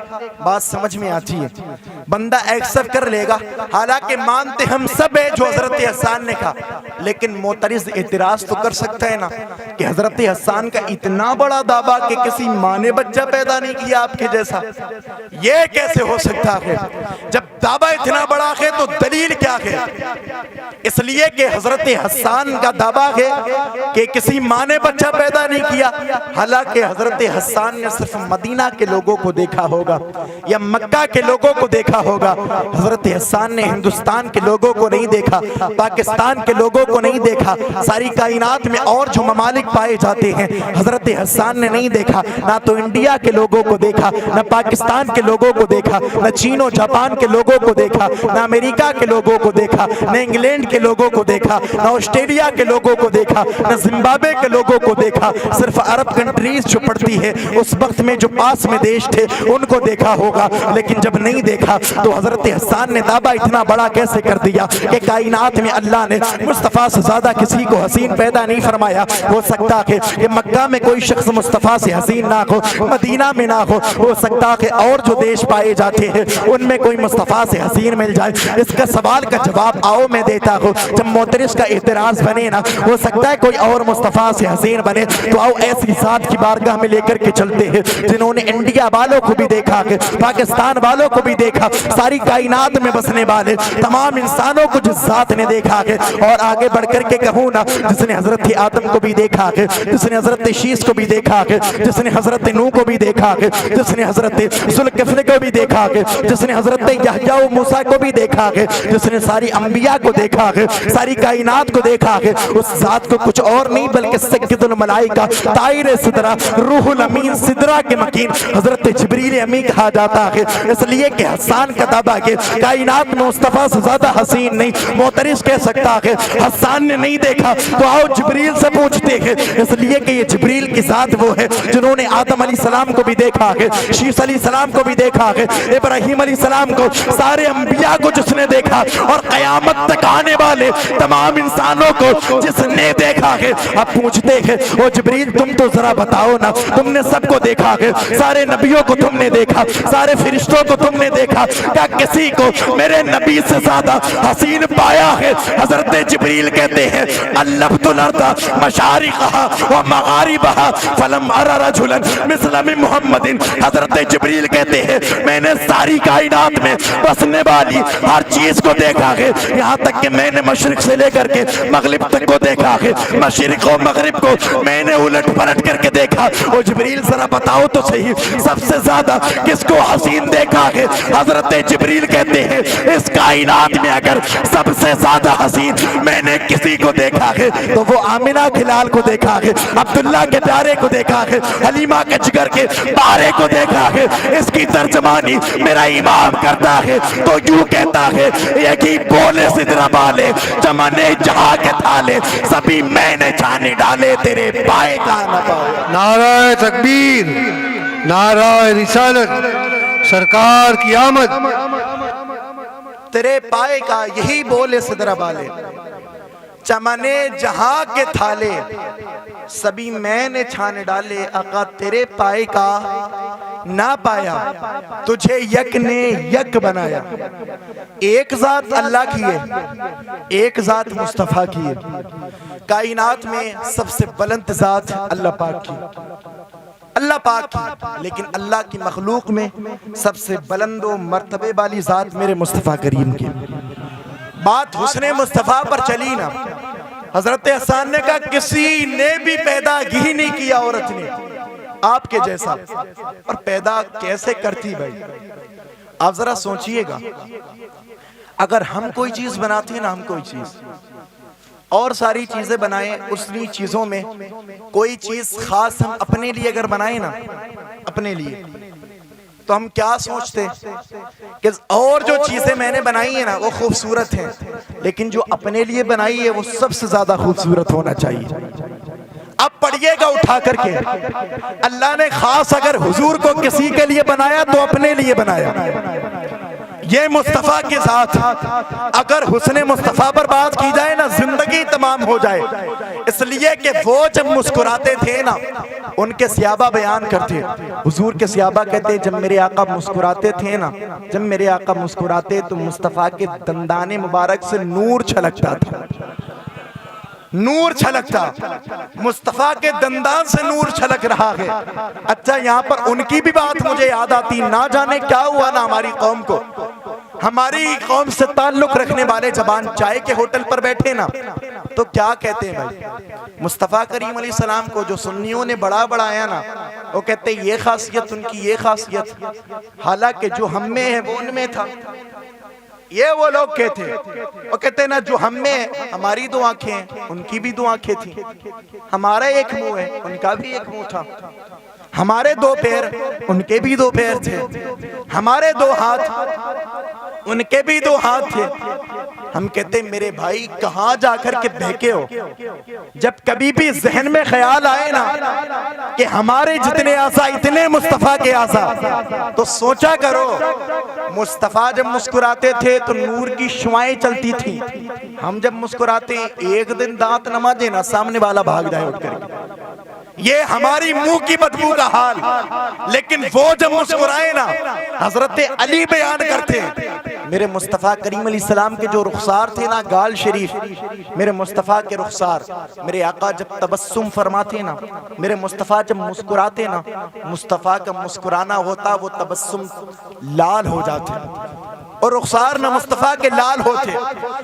बात समझ में आती है, बंदा एक्सेप्ट कर लेगा। हालांकि मानते हम सब है जो हजरत हसन ने कहा, लेकिन मोतरिज एतराज तो कर सकता है ना कि हजरत हसन का इतना बड़ा दावा कि किसी माँ ने बच्चा पैदा नहीं किया आपके जैसा, ये कैसे हो सकता है? जब दावा इतना बड़ा है तो दलील क्या है? इसलिए कि हजरत हसन का दावा है कि किसी माँ ने बच्चा पैदा नहीं किया। हालांकि हजरत हसन ने सिर्फ मदीना के लोगों को देखा होगा या मक्का के लोगों को देखा होगा। हजरत हसन ने हिंदुस्तान के लोगों को नहीं देखा, पाकिस्तान के लोगों को नहीं देखा, सारी कायनात में और जो ममालिक पाए जाते हैं हजरत हसन ने नहीं देखा। ना तो इंडिया के लोगों को देखा, ना पाकिस्तान के लोगों को देखा, ना चीन और जापान के लोगों को देखा, ना अमेरिका के लोगों को देखा, ना इंग्लैंड के लोगों को देखा, ना ऑस्ट्रेलिया के लोगों को देखा, ना जिम्बाब्वे के लोगों को देखा। सिर्फ अरब कंट्रीज जो पड़ती है उस वक्त में जो पास में देश थे उनको देखा होगा, लेकिन जब नहीं देखा तो हजरत हसन ने दावा इतना बड़ा कैसे कर दिया कि कायनात में अल्लाह ने मुस्तफ़ा से ज्यादा किसी को हसीन पैदा नहीं फरमाया। हो सकता है कि मक्का में कोई शख्स मुस्तफ़ा से हसीन ना हो, मदीना में ना हो सकता है और जो देश पाए जाते हैं उनमें कोई मुस्तफ़ा से हसीन मिल जाए। इसका सवाल का जवाब आओ मैं देता हूँ। जब मोतरिस का एतराज बने ना, हो सकता है कोई और मुस्तफ़ा से हसीन बने, तो आओ ऐसी जात की बारगाह में लेकर के चलते हैं जिन्होंने इंडिया वालों को भी देखा है, पाकिस्तान वालों को भी देखा, सारी कायनात में बसने वाले तमाम इंसानों को जिस जात ने देखा है। और आगे बढ़ करके कहूँ ना, जिसने हजरत आदम को भी देखा है, जिसने हजरत शीश को भी देखा है, जिसने हजरत नूह को भी देखा है, जिसने हजरत जुल्किफ्ल को भी देखा है, जिसने हजरत यहया व मूसा को भी देखा है, जिसने सारी अंबिया को देखा है, सारी कायनात को देखा है, उस जात को कुछ और नहीं बल्कि सय्यदुल मलाइका ताहिर सिदरा रूहुल अमीन सिदरा के मकीन हजरत जिब्रील अमीन कहा जाता है। इसलिए कि हसन का दावा है कायनात में मुस्तफ़ा से ज्यादा हसीन नहीं मोतरिस कह सकता है। हसन ने नहीं देखा तो आओ जिब्रील से पूछते हैं, इसलिए कि ये जिब्रील की जात वो है जिन्होंने आदम अलैहिस्सलाम को भी देखा है, शीश अलैहिस्सलाम को भी देखा है, इब्राहीम अलैहिस्सलाम को, सारे अंबिया को जिसने देखा और कयामत तक आने वाले तमाम इंसानों को जिसने देखा है। अब पूछते हैं ओ जिब्रील तुम तो जरा बताओ ना, तुमने सबको देखा है, सारे नबियों को तुमने देखा, सारे फरिश्तों को तुमने देखा, क्या किसी को मेरे नबी से ज्यादा हसीन पाया है? हजरत जिब्रील कहते हैं अल्लफ्तुल अर्दा मशारिक़हा व मगारिबहा फलम अरा रजुलन मिस्ल मिन मुहम्मदिन। हजरत जिब्रील कहते हैं मैंने सारी कायनात में बसने वाली हर चीज को देखा है, यहाँ तक कि मैंने मशरिक से लेकर के मगरिब तक को देखा है, मशरिक और मगरिब को मैंने उलट पलट करके देखा। ओ जिब्रील जरा बताओ तो सही सबसे ज्यादा किसको हसीन देखा है? हजरत हजरत जिब्रील कहते हैं इस कायनात में अगर सबसे ज्यादा हसीन मैंने किसी को देखा है तो वो आमिना खिलाल को देखा है, अब्दुल्ला के प्यारे को देखा है, हलीमा के जिगर के पारे को देखा है। इसकी तर्जमानी मेरा इमाम करता है तो यूं कहता है यही बोले सिदरा वाले जमाने जहां के थाले सभी मैंने छाने डाले तेरे पाए का न पाए। नाराए तकबीर, नाराए रिसालत, सरकार की आमद। तेरे पाए का यही बोले सिदरा वाले चमने जहां के थाले सभी मैंने छान डाले। आका तेरे पाए का ना पाया तुझे यक ने यक बनाया। एक जात अल्लाह की है, एक जात मुस्तफा की है। कायनात में सबसे बुलंद जात अल्लाह पाक की, अल्लाह पाक की, लेकिन अल्लाह की मखलूक में सबसे बुलंद व मर्तबे वाली जात मेरे मुस्तफा करीम की। बात हुस्ने मुस्तफा पर चली ना, हजरत हसन ने कहा किसी ने भी पैदा ही नहीं किया औरत ने आपके जैसा, और पैदा कैसे करती भाई? आप जरा सोचिएगा, अगर हम कोई चीज बनाते हैं ना, हम कोई चीज और सारी चीजें बनाए, उसी चीजों में कोई चीज खास हम अपने लिए अगर बनाए ना, अपने लिए, तो हम क्या सोचते कि और जो चीजें मैंने बनाई है ना वो खूबसूरत हैं, लेकिन जो अपने लिए बनाई है वो सबसे ज्यादा खूबसूरत होना चाहिए। अब पढ़िएगा उठा करके, अल्लाह ने खास अगर हुजूर को किसी के लिए बनाया तो अपने लिए बनाया। ये मुस्तफ़ा के साथ अगर हुस्ने मुस्तफ़ा पर बात की जाए ना, जिंदगी तमाम हो जाए। इसलिए कि वो जब मुस्कुराते थे ना, उनके सियाबा बयान करते, हुजूर के सियाबा कहते जब मेरे आका मुस्कुराते थे ना, जब मेरे आका मुस्कुराते तो मुस्तफ़ा के दंदाने मुबारक से नूर छलकता था, नूर छलकता, मुस्तफा के दंदान से नूर छलक रहा है। अच्छा, यहाँ पर उनकी भी बात मुझे याद आती, ना जाने क्या हुआ ना हमारी कौम को, हमारी कौम से ताल्लुक रखने वाले जबान चाय के होटल पर बैठे ना, तो क्या कहते हैं भाई, मुस्तफा करीम अलैहिस्सलाम को जो सुन्नियों ने बड़ा बढ़ाया ना, वो कहते ये खासियत उनकी, ये खासियत, हालांकि जो हम में है वो उनमें था। ये वो लोग कहते, वो कहते ना जो हम में हमारी दो आंखें हैं उनकी भी दो आंखें थी, हमारा एक मुंह है उनका भी एक मुंह था, हमारे दो पैर उनके भी दो पैर थे, हमारे दो हाथ उनके भी दो हाथ थे। हम कहते मेरे भाई कहां जाकर के बहके हो, जब कभी भी जहन में ख्याल आए ना कि हमारे जितने आसा इतने मुस्तफा के आसा, तो सोचा करो मुस्तफा जब मुस्कुराते थे तो नूर की शुआएं चलती थी, हम जब मुस्कुराते एक दिन दांत न मांजे ना सामने वाला भाग जाए उठ करके, ये हमारी मुंह की बदबू का हाल। लेकिन वो जब मुस्कुराए ना, हजरत अली बयान करते मेरे मुस्तफ़ा करीम अलैहिस्सलाम के जो रुखसार थे ना, गाल शरीफ, मेरे मुस्तफ़ा के रुखसार, मेरे आका जब तबस्सुम फरमाते ना, मेरे मुस्तफ़ा जब मुस्कुराते ना, मुस्तफ़ा का मुस्कुराना होता वो तबस्सुम लाल हो जाते, और रुखसार न मुस्तफ़ा के लाल होते।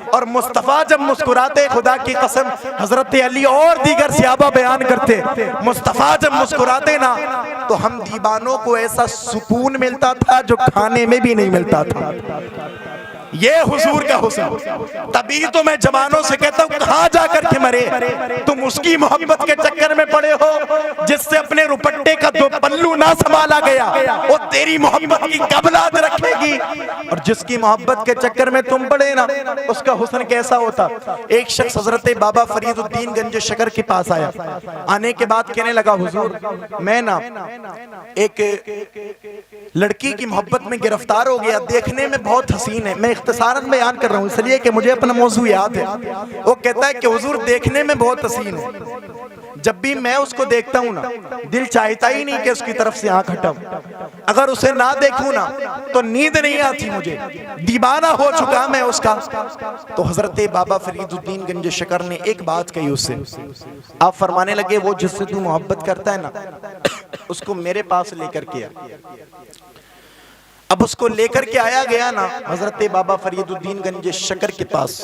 और मुस्तफ़ा जब मुस्कुराते, खुदा की कसम हजरत अली और दीगर सहाबा बयान करते, मुस्तफ़ा जब मुस्कुराते ना तो हम दीवानों को ऐसा सुकून मिलता था जो खाने में भी नहीं मिलता था। ये हुजूर का हुस्न। तभी तो मैं जवानों से कहता हूँ कहाँ जाकर के मरे, तुम उसकी मोहब्बत के चक्कर में पड़े हो जिससे अपने रुपट्टे का दो पल्लू ना संभाला गया, वो तेरी मोहब्बत की कबलात रखेगी। और जिसकी मोहब्बत के चक्कर में तुम पड़े ना, उसका हुस्न कैसा होता। एक शख्स हजरत बाबा फरीदुद्दीन गंज शकर के पास आया, आने के बाद कहने लगा हुजूर मैं ना एक लड़की की मोहब्बत में गिरफ्तार हो गया, देखने में बहुत हसीन है, मैं इख्तिसारन बयान कर रहा हूँ इसलिए कि मुझे अपना मौजू याद है। वो कहता है कि हुजूर देखने में बहुत हसीन है, जब भी मैं उसको देखता हूँ ना दिल चाहता ही नहीं कि उसकी तरफ से आंख हटाऊं, अगर उसे ना देखूं ना तो नींद नहीं आती मुझे, दीवाना हो चुका मैं उसका। तो हजरत बाबा फरीदुद्दीन गंज शकर ने एक बात कही उससे, आप फरमाने लगे वो जिससे तू मोहब्बत करता है ना उसको मेरे पास लेकर के आ। अब उसको लेकर के आया गया ना हजरत बाबा फरीदुद्दीन गंज शकर के पास।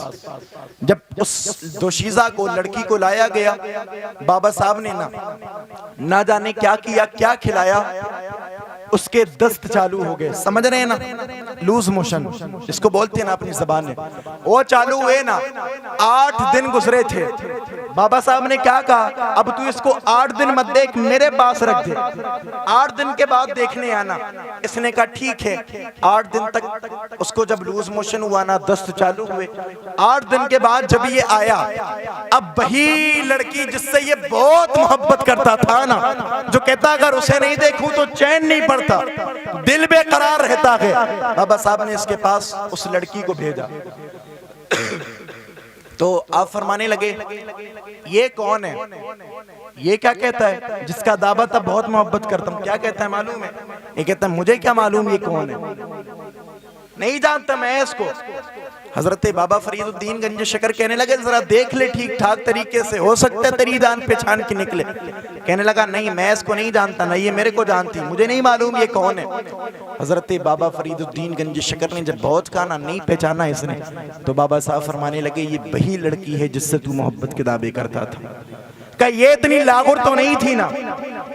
जब उस दोशीज़ा को, लड़की को लाया गया, बाबा साहब ने ना जाने क्या किया, क्या खिलाया, उसके दस्त चालू हो गए। समझ रहे हैं ना, लूज मोशन इसको बोलते हैं ना अपनी जबान में, वो चालू हुए ना। 8 दिन गुजरे थे। बाबा साहब ने क्या कहा, अब तू इसको 8 दिन मत देख, मेरे पास रख दे, 8 दिन के बाद देखने आना। इसने कहा ठीक है। 8 दिन तक उसको जब लूज मोशन हुआ ना, दस्त चालू हुए। 8 दिन के बाद जब ये आया, अब वही लड़की जिससे ये बहुत मोहब्बत करता था ना, जो कहता अगर उसे नहीं देखूं तो चैन नहीं पड़ता, दिल बेकरार रहता है, बाबा साहब ने इसके पास उस लड़की को भेजा। तो आप फरमाने लगे ये कौन है, ये क्या कहता है जिसका दावा तब बहुत मोहब्बत करता हूं, क्या कहता है मालूम है? ये कहता है मुझे क्या मालूम ये कौन है, नहीं जानता मैं इसको। हजरत बाबा फरीदुद्दीन गंज शकर कहने लगे जरा देख ले ठीक ठाक तरीके से, हो सकता है तेरी जान पहचान की निकले। कहने लगा नहीं मैं इसको नहीं जानता, ना ये मेरे को जानती, मुझे नहीं मालूम ये कौन है। हजरत बाबा फरीदुद्दीन गंज शकर ने जब बहुत कहा ना नहीं पहचाना इसने, तो बाबा साहब फरमाने लगे ये वही लड़की है जिससे तू मोहब्बत के दावे करता था। क्या ये इतनी लागुर तो नहीं थी ना,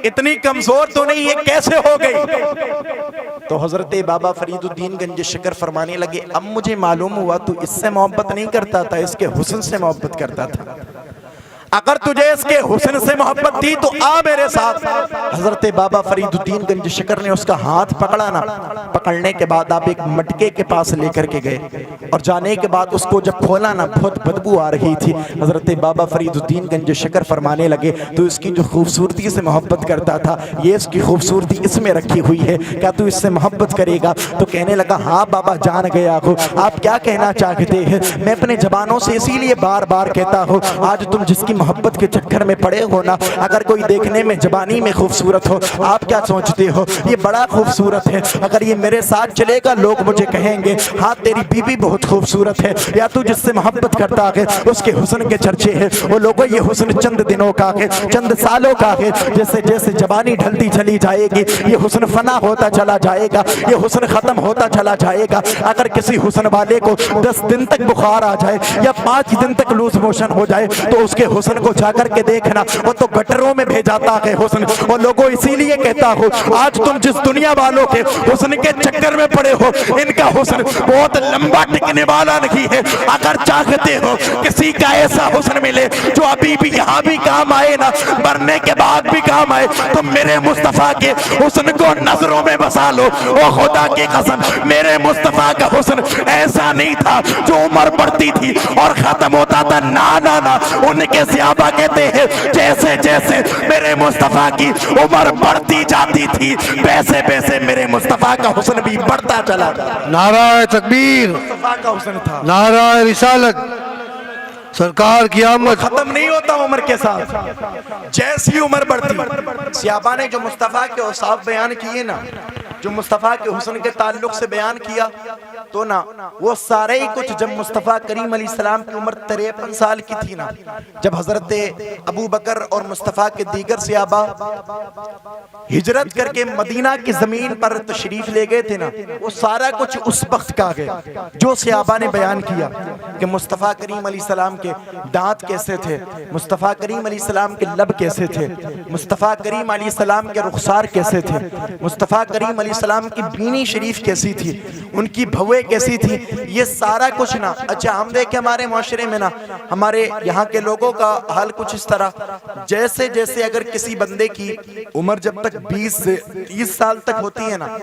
इतनी कमजोर तो नहीं, ये कैसे हो गई? तो हजरत बाबा फरीदुद्दीन गंज शकर फरमाने लगे अब मुझे मालूम हुआ तू इससे मोहब्बत नहीं करता था, इसके हुस्न से मोहब्बत करता था। अगर तुझे इसके हुस्न से मोहब्बत थी तो आ मेरे साथ। हजरत बाबा फरीदुद्दीन गंज शकर ने उसका हाथ पकड़ा ना, पकड़ने के बाद आप एक मटके के पास लेकर के गए, और जाने के बाद उसको जब खोला ना बहुत बदबू आ रही थी। हजरत बाबा फरीदुद्दीन गंज शकर फरमाने लगे तो इसकी जो खूबसूरती से मोहब्बत करता था, ये इसकी खूबसूरती इसमें रखी हुई है, क्या तू इससे मोहब्बत करेगा? तो कहने लगा हाँ बाबा जान गया हो, आप क्या कहना चाहते हैं? मैं अपने जबानों से इसीलिए बार बार कहता हूँ, आज तुम जिसकी मोहब्बत के चक्कर में पड़े हो ना, अगर कोई देखने में जबानी में खूबसूरत हो, आप क्या सोचते हो ये बड़ा खूबसूरत है, अगर ये मेरे साथ चलेगा लोग मुझे कहेंगे हाँ तेरी बीबी बहुत खूबसूरत है, या तू जिससे मोहब्बत करता है उसके हुस्न के चर्चे हैं। वो लोगों ये हुस्न चंद दिनों का है, चंद सालों का है, जैसे जैसे जबानी ढलती चली जाएगी ये हुस्न फना होता चला जाएगा, ये हुस्न खत्म होता चला जाएगा। अगर किसी हुस्न वाले को 10 दिन तक बुखार आ जाए या 5 दिन तक लूज मोशन हो जाए तो उसके हुस्न को जाकर के देखना, वो तो गटरों में भेजाता है हुस्न। और लोगों इसीलिए कहता हो आज तुम जिस दुनिया वालों के हुस्न के चक्कर में पड़े हो, इनका हुस्न बहुत लंबा टिकने वाला नहीं है। अगर चाहते हो किसी का ऐसा हुस्न मिले जो अभी भी यहाँ भी काम आए ना, मरने के बाद भी काम आए, तो मेरे मुस्तफा के हुस्न को नजरों में बसा लो। ओ खुदा की कसम मेरे मुस्तफा का हुस्न ऐसा नहीं था जो उम्र बढ़ती थी और खत्म होता था, ना ना ना। उनके सहाबा कहते हैं जैसे जैसे मेरे मुस्तफा की उम्र बढ़ती जाती थी वैसे वैसे मेरे मुस्तफा का हुस्न भी बढ़ता चला। नाराए तकबीर, मुस्तफा का हुस्न था, नाराए रिसालत, सरकार की आमद। खत्म नहीं होता उम्र के साथ, जैसी उम्र बढ़ती। सहाबा ने जो मुस्तफा के औसाफ बयान किए ना, जो मुस्तफा के हुस्न के ताल्लुक से बयान किया, तो ना वो सारे ही कुछ जब मुस्तफा करीम अलैहिस्सलाम की उम्र 53 साल की थी ना, जब हजरत अबू बकर और मुस्तफा के दीगर सहाबा हिजरत करके मदीना की जमीन पर तशरीफ ले गए थे ना, वो सारा कुछ उस वक्त का है जो सहाबा ने बयान किया कि मुस्तफा करीम अलैहिस्सलाम के दांत कैसे थे, मुस्तफा करीम अलैहिस्सलाम के लब कैसे थे, मुस्तफा करीम अलैहिस्सलाम के रुखसार कैसे थे, मुस्तफा करीम अलैहिस्सलाम की बीनी शरीफ कैसी थी, उनकी भवें कैसी थी, ये सारा कुछ ना। अच्छा हम देखें हमारे माशरे में ना, हमारे यहाँ के लोगों का हाल कुछ इस तरह, जैसे जैसे अगर किसी बंदे की उम्र जब तक 20 से 30 साल तक होती है ना,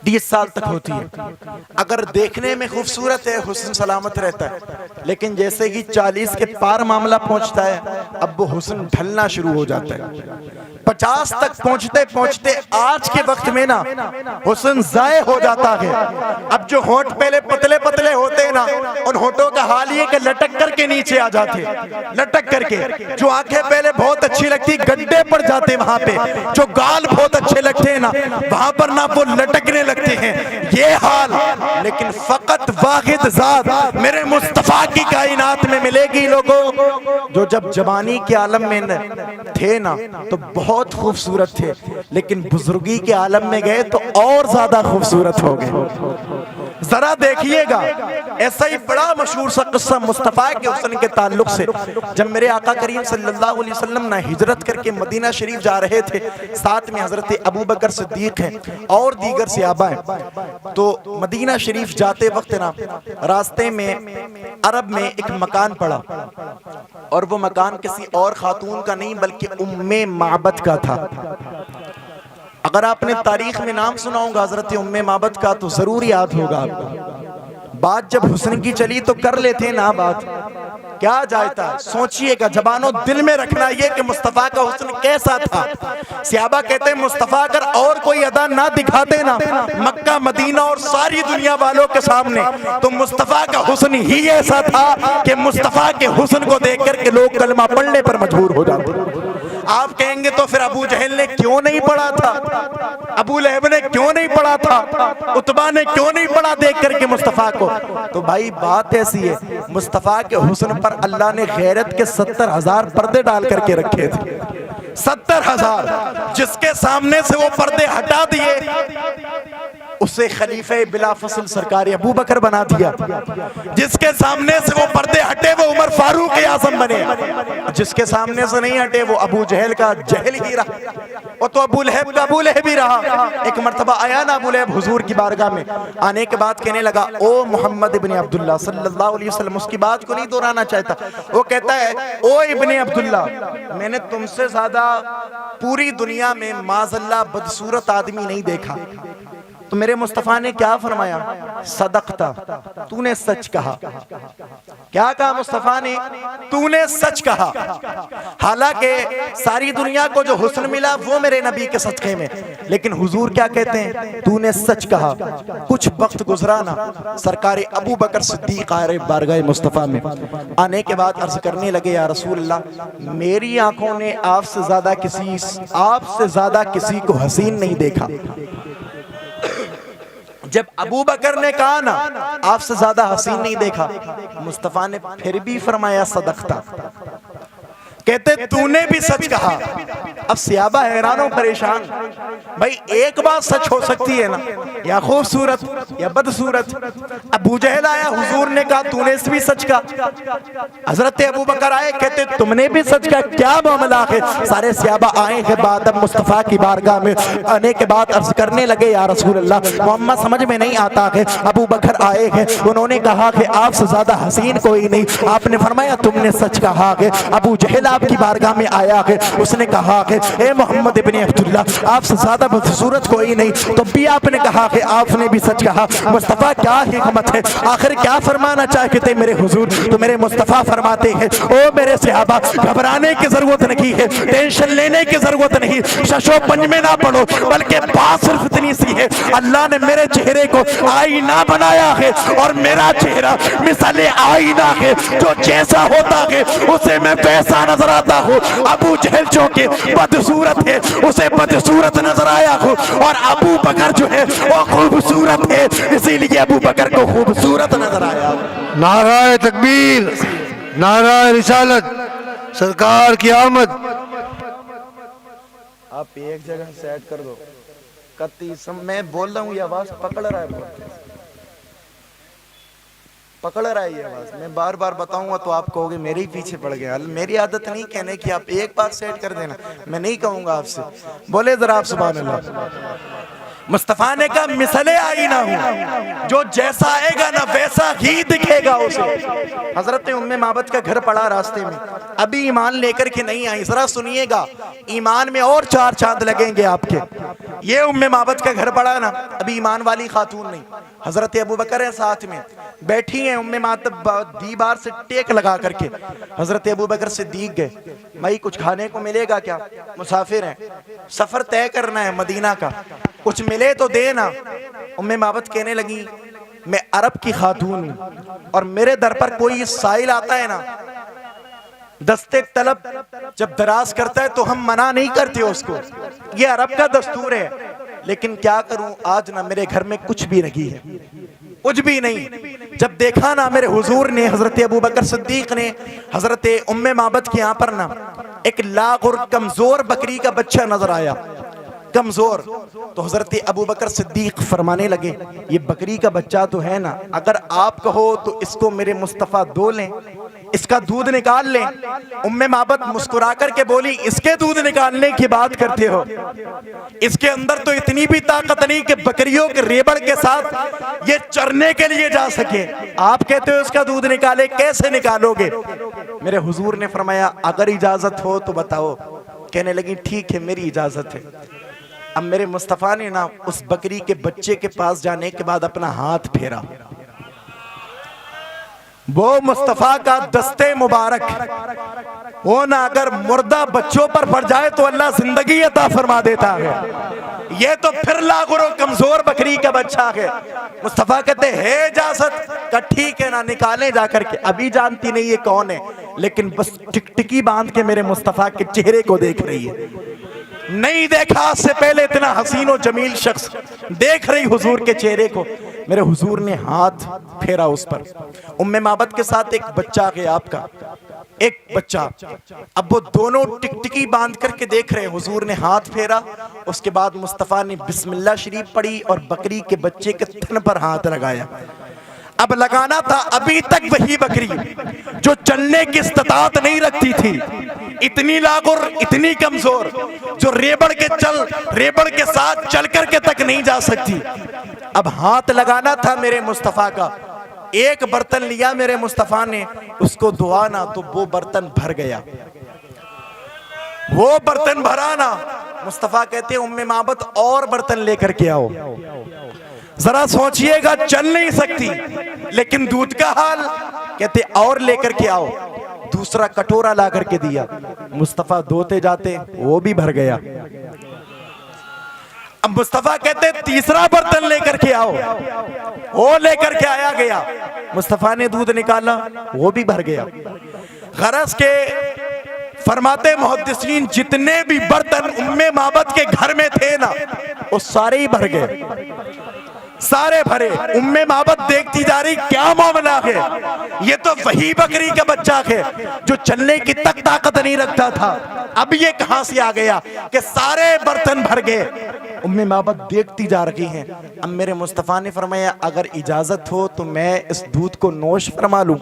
30 साल तक होती है, अगर देखने में खूबसूरत है हुस्न सलामत रहता है, लेकिन जैसे कि 40 के पार मामला पहुंचता है अब वो हुस्न ढलना शुरू हो जाता है। 50 तक पहुंचते पहुंचते आज के वक्त में ना हुस्न ज़ाये हो जाता है। अब जो होंठ पहले पतले पतले होते हैं ना, उन होंठों का हाल ये कि लटक करके नीचे आ जाते, लटक करके। जो आंखें पहले बहुत अच्छी लगती गड्ढे पड़ जाते वहां पे, जो गाल बहुत अच्छे लगते हैं ना वहां पर ना वो लटकने लगते हैं, ये हाल। लेकिन फकत वाहिद ज़ात मेरे मुस्तफा की कायनात में मिलेगी लोगों, जो जब जवानी के आलम में थे ना तो बहुत खूबसूरत थे, लेकिन बुजुर्गी के आलम में गए तो और ज्यादा खूबसूरत हो गए। जरा देखिएगा, ऐसा ही बड़ा मशहूर सा किस्सा मुस्तफ़ा के हुस्न के ताल्लुक से। जब मेरे आका करीम सल्लल्लाहु अलैहि वसल्लम ना हिजरत करके मदीना शरीफ जा रहे थे, साथ में हजरत अबू बकर सिद्दीक हैं और दीगर सहाबा हैं, तो मदीना शरीफ जाते वक्त ना रास्ते में अरब में एक मकान पड़ा, और वो मकान किसी और खातून का नहीं बल्कि उम्मे माबद का था। अगर आपने तारीख में नाम सुना होगा हजरत उम्मे माबद का तो जरूर याद होगा आपको। बात जब हुस्न की चली तो कर लेते ना बात, क्या जाता। सोचिएगा, जबानो दिल में रखना ये कि मुस्तफ़ा का हुस्न कैसा था। सहाबा कहते हैं मुस्तफ़ा अगर और कोई अदा ना दिखाते ना मक्का मदीना और सारी दुनिया वालों के सामने, तो मुस्तफ़ा का हुस्न ही ऐसा था कि मुस्तफ़ा के हुस्न को देख कर के लोग कलमा पढ़ने पर मजबूर हो जाते। आप कहेंगे तो फिर अबू जहल ने क्यों नहीं पढ़ा था, अबू लहब ने क्यों नहीं पढ़ा था, उतबा ने क्यों नहीं पढ़ा देख करके मुस्तफ़ा को। तो भाई बात ऐसी है, मुस्तफ़ा के हुस्न पर अल्लाह ने गैरत के 70,000 पर्दे डाल करके रखे थे। 70,000 जिसके सामने से वो पर्दे हटा दिए उसे खलीफे बिला फसल सरकार अबू बकर बना दिया। जिसके सामने से वो पर्दे हटे वो उमर फारूक आजम बने। जिसके सामने से नहीं हटे वो अबू जहल का जहल ही रहा, वो तो अबू लहब का अबू लहब ही रहा। एक मर्तबा आया ना अबू लहब हुजूर की बारगाह में, आने के बाद कहने लगा ओ मोहम्मद इब्ने अब्दुल्ला सल्लल्लाहु अलैहि वसल्लम, उसकी बात को नहीं दोहराना चाहता। वो कहता है ओ इब्ने अब्दुल्ला, मैंने तुमसे ज्यादा पूरी दुनिया में माज़अल्लाह बदसूरत आदमी नहीं देखा। तो मेरे मुस्तफ़ा ने क्या फरमाया, सदकता, तूने सच कहा। क्या कहा मुस्तफ़ा ने, तूने सच कहा। हालांकि सारी दुनिया को जो हुस्न मिला वो मेरे नबी के सदक़े में, लेकिन हुजूर क्या कहते हैं, तूने सच कहा। कुछ वक्त गुजरा ना, सरकार अबू बकर सिद्दीक आए बारगाह मुस्तफ़ा में। आने के बाद अर्ज करने लगे या रसूल अल्लाह, मेरी आंखों ने आपसे ज्यादा किसी को हसीन नहीं देखा। जब अबू बकर ने कहा ना आपसे ज्यादा हसीन नहीं देखा, मुस्तफ़ा ने फिर भी फरमाया सदकता, कहते तूने भी सच कहा। अब सहाबा हैरान परेशान, भाई एक बात सच हो सकती है ना, या खूबसूरत या बदसूरत। अबू जहल आया, हुजूर ने कहा तूने भी सच कहा। हजरत अबू बकर आए, कहते तुमने भी सच कहा, क्या मामला है। सारे सहाबा आए हैं बाद अब मुस्तफ़ा की बारगाह में। आने के बाद अर्ज करने लगे या रसूल अल्लाह, मोहम्मद समझ में नहीं आता है। अबू बकर आए हैं, उन्होंने कहा कि आपसे ज्यादा हसीन कोई नहीं। आपने फरमाया तुमने सच कहा है। अबू जहल आपकी बारगाह में आया है, उसने कहा है ए मोहम्मद इब्ने अब्दुल्ला, आपसे ज्यादा बदसूरत कोई नहीं। तो भी आपने कहा कि आपने भी सच कहा। मुस्तफ़ा क्या हिकमत है, आखिर क्या फरमाना चाहते थे मेरे हुजूर। तो मेरे मुस्तफ़ा फरमाते हैं ओ मेरे सहाबा, घबराने की जरूरत नहीं है, टेंशन लेने की जरूरत नहीं, शशो पंज में ना पड़ो, बल्कि बात सिर्फ इतनी सी है, अल्लाह ने मेरे चेहरे को आईना बनाया है और मेरा चेहरा मिसाले आईना है, जो जैसा होता है उसे मैं वैसा नजर आता हूँ। अबू जहल जो के बदसूरत है उसे बदसूरत नजर आया हूँ, और अबू बकर जो है वो खूबसूरत है, इसीलिए अबू बकर को खूबसूरत नजर आया। नाराए तकबीर, नाराए रिसालत, सरकार की आमद। आप एक जगह सेट कर दो, मैं बोल रहा हूँ ये आवाज पकड़ रहा है, पकड़ रहा है ये आवाज। मैं बार बार बताऊंगा तो आप कहोगे मेरे ही पीछे पड़ गया। मेरी आदत नहीं कहने की, आप एक बार सेट कर देना, मैं नहीं कहूंगा आपसे। बोले जरा आप सुभान अल्लाह। मुस्तफ़ा ने कहा मिसले आईना हूं, जो जैसा आएगा ना वैसा ही दिखेगा उसे। हजरत उम्मे माबद का घर पड़ा रास्ते में, अभी ईमान लेकर के नहीं आई। जरा सुनिएगा, ईमान में और 4 चांद लगेंगे आपके। ये उम्मे माबद का घर पड़ा ना, अभी ईमान वाली खातून नहीं। हजरत अबू बकर है साथ में, बैठी हैं उम्मे माबद दीवार से टेक लगा करके। हजरत अबू बकर सिद्दीक गए, भाई कुछ खाने को मिलेगा क्या, मुसाफिर हैं, सफर तय करना है मदीना का, कुछ मिले तो देना। उम्मे माबद कहने लगी मैं अरब की खातून हूं और मेरे दर पर कोई साइल आता है ना, दस्ते तलब जब दराज करता है तो हम मना नहीं करते उसको, ये अरब का दस्तूर है। लेकिन क्या करूं, आज ना मेरे घर में कुछ भी नहीं है, कुछ भी नहीं। जब देखा ना मेरे हुजूर ने, हजरत अबू बकर सिद्दीक ने हजरत उम्मे माबद के यहाँ पर ना एक लाख और कमजोर बकरी का बच्चा नजर आया। कमजोर। तो हजरत अबू बकर सिद्दीक फरमाने लगे, ये बकरी का बच्चा तो है ना, अगर आप कहो तो इसको मेरे मुस्तफ़ा दो लें, इसका दूध निकाल लें। उम्मे माबद मुस्कुरा करके बोली, इसके दूध निकालने की बात करते हो? इसके अंदर तो इतनी भी ताकत नहीं कि बकरियों के रेबड़ के साथ ये चरने के लिए जा सके। आप कहते हो इसका दूध निकाले, कैसे निकालोगे? मेरे हुजूर ने फरमाया, अगर इजाजत हो तो बताओ। कहने लगी, ठीक है, मेरी इजाजत है। अब मेरे मुस्तफ़ा ने ना उस बकरी के बच्चे के पास जाने के बाद अपना हाथ फेरा। वो मुस्तफ़ा का दस्ते मुबारक वो ना अगर मुर्दा बच्चों पर पड़ जाए तो अल्लाह जिंदगी अता फरमा देता है। ये तो फिर लागुरो कमजोर बकरी का बच्चा है। मुस्तफ़ा कहते है इजाजत का, ठीक है ना, निकाले जाकर के। अभी जानती नहीं ये कौन है, लेकिन बस टिकटिकी बांध के मेरे मुस्तफ़ा के चेहरे को देख रही है। नहीं देखा आज से पहले इतना हसीन और जमील शख्स, देख रही हुजूर के चेहरे को। मेरे हुजूर ने हाथ फेरा उस पर। उम्मे माबद के साथ एक बच्चा है आपका, एक बच्चा। अब वो दोनों टिकटिकी बांध करके देख रहे हैं। हुजूर ने हाथ फेरा, उसके बाद मुस्तफ़ा ने बिस्मिल्लाह शरीफ पढ़ी और बकरी के बच्चे के थन पर हाथ लगाया। अब लगाना था अभी तक वही बकरी जो चलने की इस्तात नहीं रखती थी, इतनी लागुर, इतनी कमजोर, जो रेबड़ के साथ चल करके तक नहीं जा सकती। अब हाथ लगाना था मेरे मुस्तफ़ा का। एक बर्तन लिया मेरे मुस्तफ़ा ने, उसको धोआ ना तो वो बर्तन भर गया। वो बर्तन भरा ना, मुस्तफ़ा कहते हैं, उम्मे माबद और बर्तन लेकर के आओ। जरा सोचिएगा, चल नहीं सकती, लेकिन दूध का हाल। कहते और लेकर के आओ। दूसरा कटोरा ला करके दिया। मुस्तफ़ा धोते जाते, वो भी भर गया। अब मुस्तफ़ा कहते तीसरा बर्तन लेकर के आओ। वो लेकर के आया गया। मुस्तफ़ा ने दूध निकाला, वो भी भर गया। गरज के फरमाते मुहद्दिसीन, जितने भी बर्तन उम्मे माबद के घर में थे ना, वो सारे ही भर गए, सारे भरे। उम्मे माबद देखती जा रही, क्या मामला है? ये तो वही बकरी का बच्चा है जो चलने की तक ताकत नहीं रखता था। अब ये कहां से आ गया कि सारे बर्तन भर गए? उम्मे माबद देखती जा रही हैं। अब मेरे मुस्तफ़ा ने फरमाया, अगर इजाजत हो तो मैं इस दूध को नोश फरमा लूं,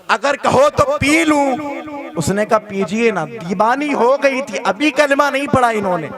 अगर कहो तो पी लूं। उसने कहा, पीजिए ना। दीवानी हो गई थी, अभी कलमा नहीं पढ़ा इन्होंने।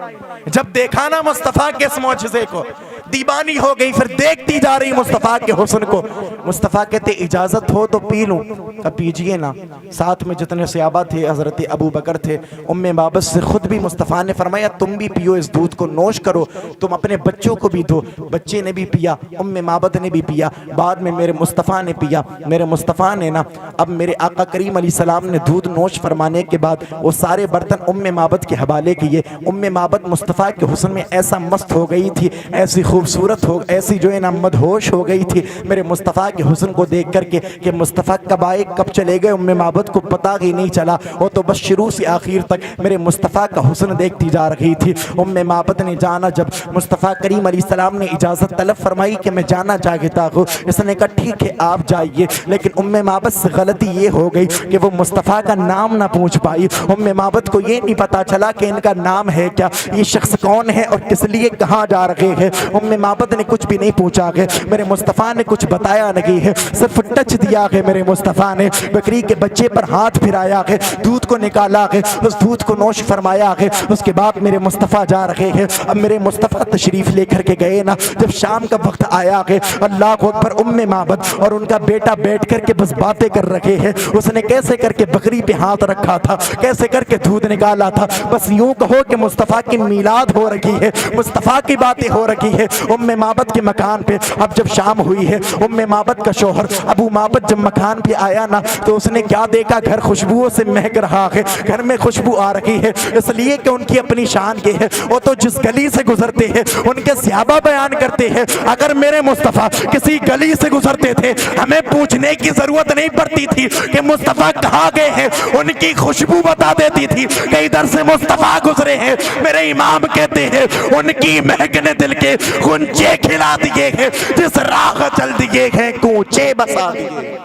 जब देखा ना मुस्तफ़ा के इस मौजज़े को, दीवानी हो गई, फिर देखती जा रही मुस्तफ़ा के हुस्न को। मुस्तफ़ा कहते इजाजत हो तो पी लूं। अब पीजिए ना। साथ में जितने सहाबा थे, हजरत अबू बकर थे, उम्मे माबद से खुद भी मुस्तफ़ा ने फरमाया, तुम भी पियो, इस दूध को नोश करो, तुम अपने बच्चों को भी दो। बच्चे ने भी पिया, उम्मे माबद ने भी पिया, बाद में मेरे मुस्तफ़ा ने पिया। मेरे मुस्तफ़ा ने ना अब मेरे आका करीम अलैहिस्सलाम ने दूध नोश फरमाने के बाद वो सारे बर्तन उम्मे माबद के हवाले किए। उम्मे माबद मुस्तफ़ा के हुस्न में ऐसा मस्त हो गई थी, ऐसी खूबसूरत हो, ऐसी जो है ना मदहोश हो गई थी मेरे मुस्तफ़ा के हुस्न को देख करके कि मुस्तफ़ा कब आए कब चले गए उम्मे माबद को पता ही नहीं चला। वो तो बस शुरू से आखिर तक मेरे मुस्तफ़ा का हुस्न देखती जा रही थी। उम्मे माबद ने जाना, जब मुस्तफ़ा करीम अलैहिस्सलाम ने इजाज़त तलब फरमाई कि मैं जाना चाहता हूँ, इसने कहा ठीक है आप जाइए। लेकिन उम्मे माबद से गलती ये हो गई कि वो मुस्तफ़ा का नाम ना पूछ पाई। उम्मे माबद को ये नहीं पता चला कि इनका नाम है क्या, ये शख्स कौन है और किस लिए कहाँ जा रहे हैं। उम्मे माबद ने कुछ भी नहीं पूछा है, मेरे मुस्तफ़ा ने कुछ बताया नहीं है, सिर्फ टच दिया है मेरे मुस्तफ़ा ने। बकरी के बच्चे पर हाथ फिराया है, दूध को निकाला है, उस दूध को नोश फरमाया है। उसके बाद मेरे मुस्तफ़ा जा रहे हैं। अब मेरे मुस्तफ़ा तशरीफ़ लेकर के गए ना, जब शाम का वक्त आया है, अल्लाह अकबर, उम्मे माबद और उनका बेटा बैठ करके बस बातें कर रहे हैं। उसने कैसे करके बकरी पे हाथ रखा था, कैसे करके दूध निकाला था। बस यूं कहो कि मुस्तफ़ा की मीलाद हो रही है, मुस्तफ़ा की बातें हो रही है उम्मे माबद के मकान पे। अब जब शाम हुई है, उम्मे माबद का शोहर अबू माबद जब मकान पे आया ना, तो उसने क्या देखा, घर खुशबुओं से महक रहा है, घर में खुशबू आ रही है, इसलिए कि उनकी अपनी शान के है। वो तो जिस गली से गुजरते हैं उनके सहाबा बयान करते हैं, अगर मेरे मुस्तफ़ा किसी गली से गुजरते थे, हमें पूछने की जरूरत नहीं पड़ती थी कि मुस्तफ़ा कहाँ गए हैं, उनकी खुशबू बता देती थी कि इधर से मुस्तफ़ा गुजरे हैं। मेरे इमाम कहते हैं, उनकी महक ने दिल के गुंजे खिला दिए हैं, जिस राह चल दिए हैं कूचे बसा दिए।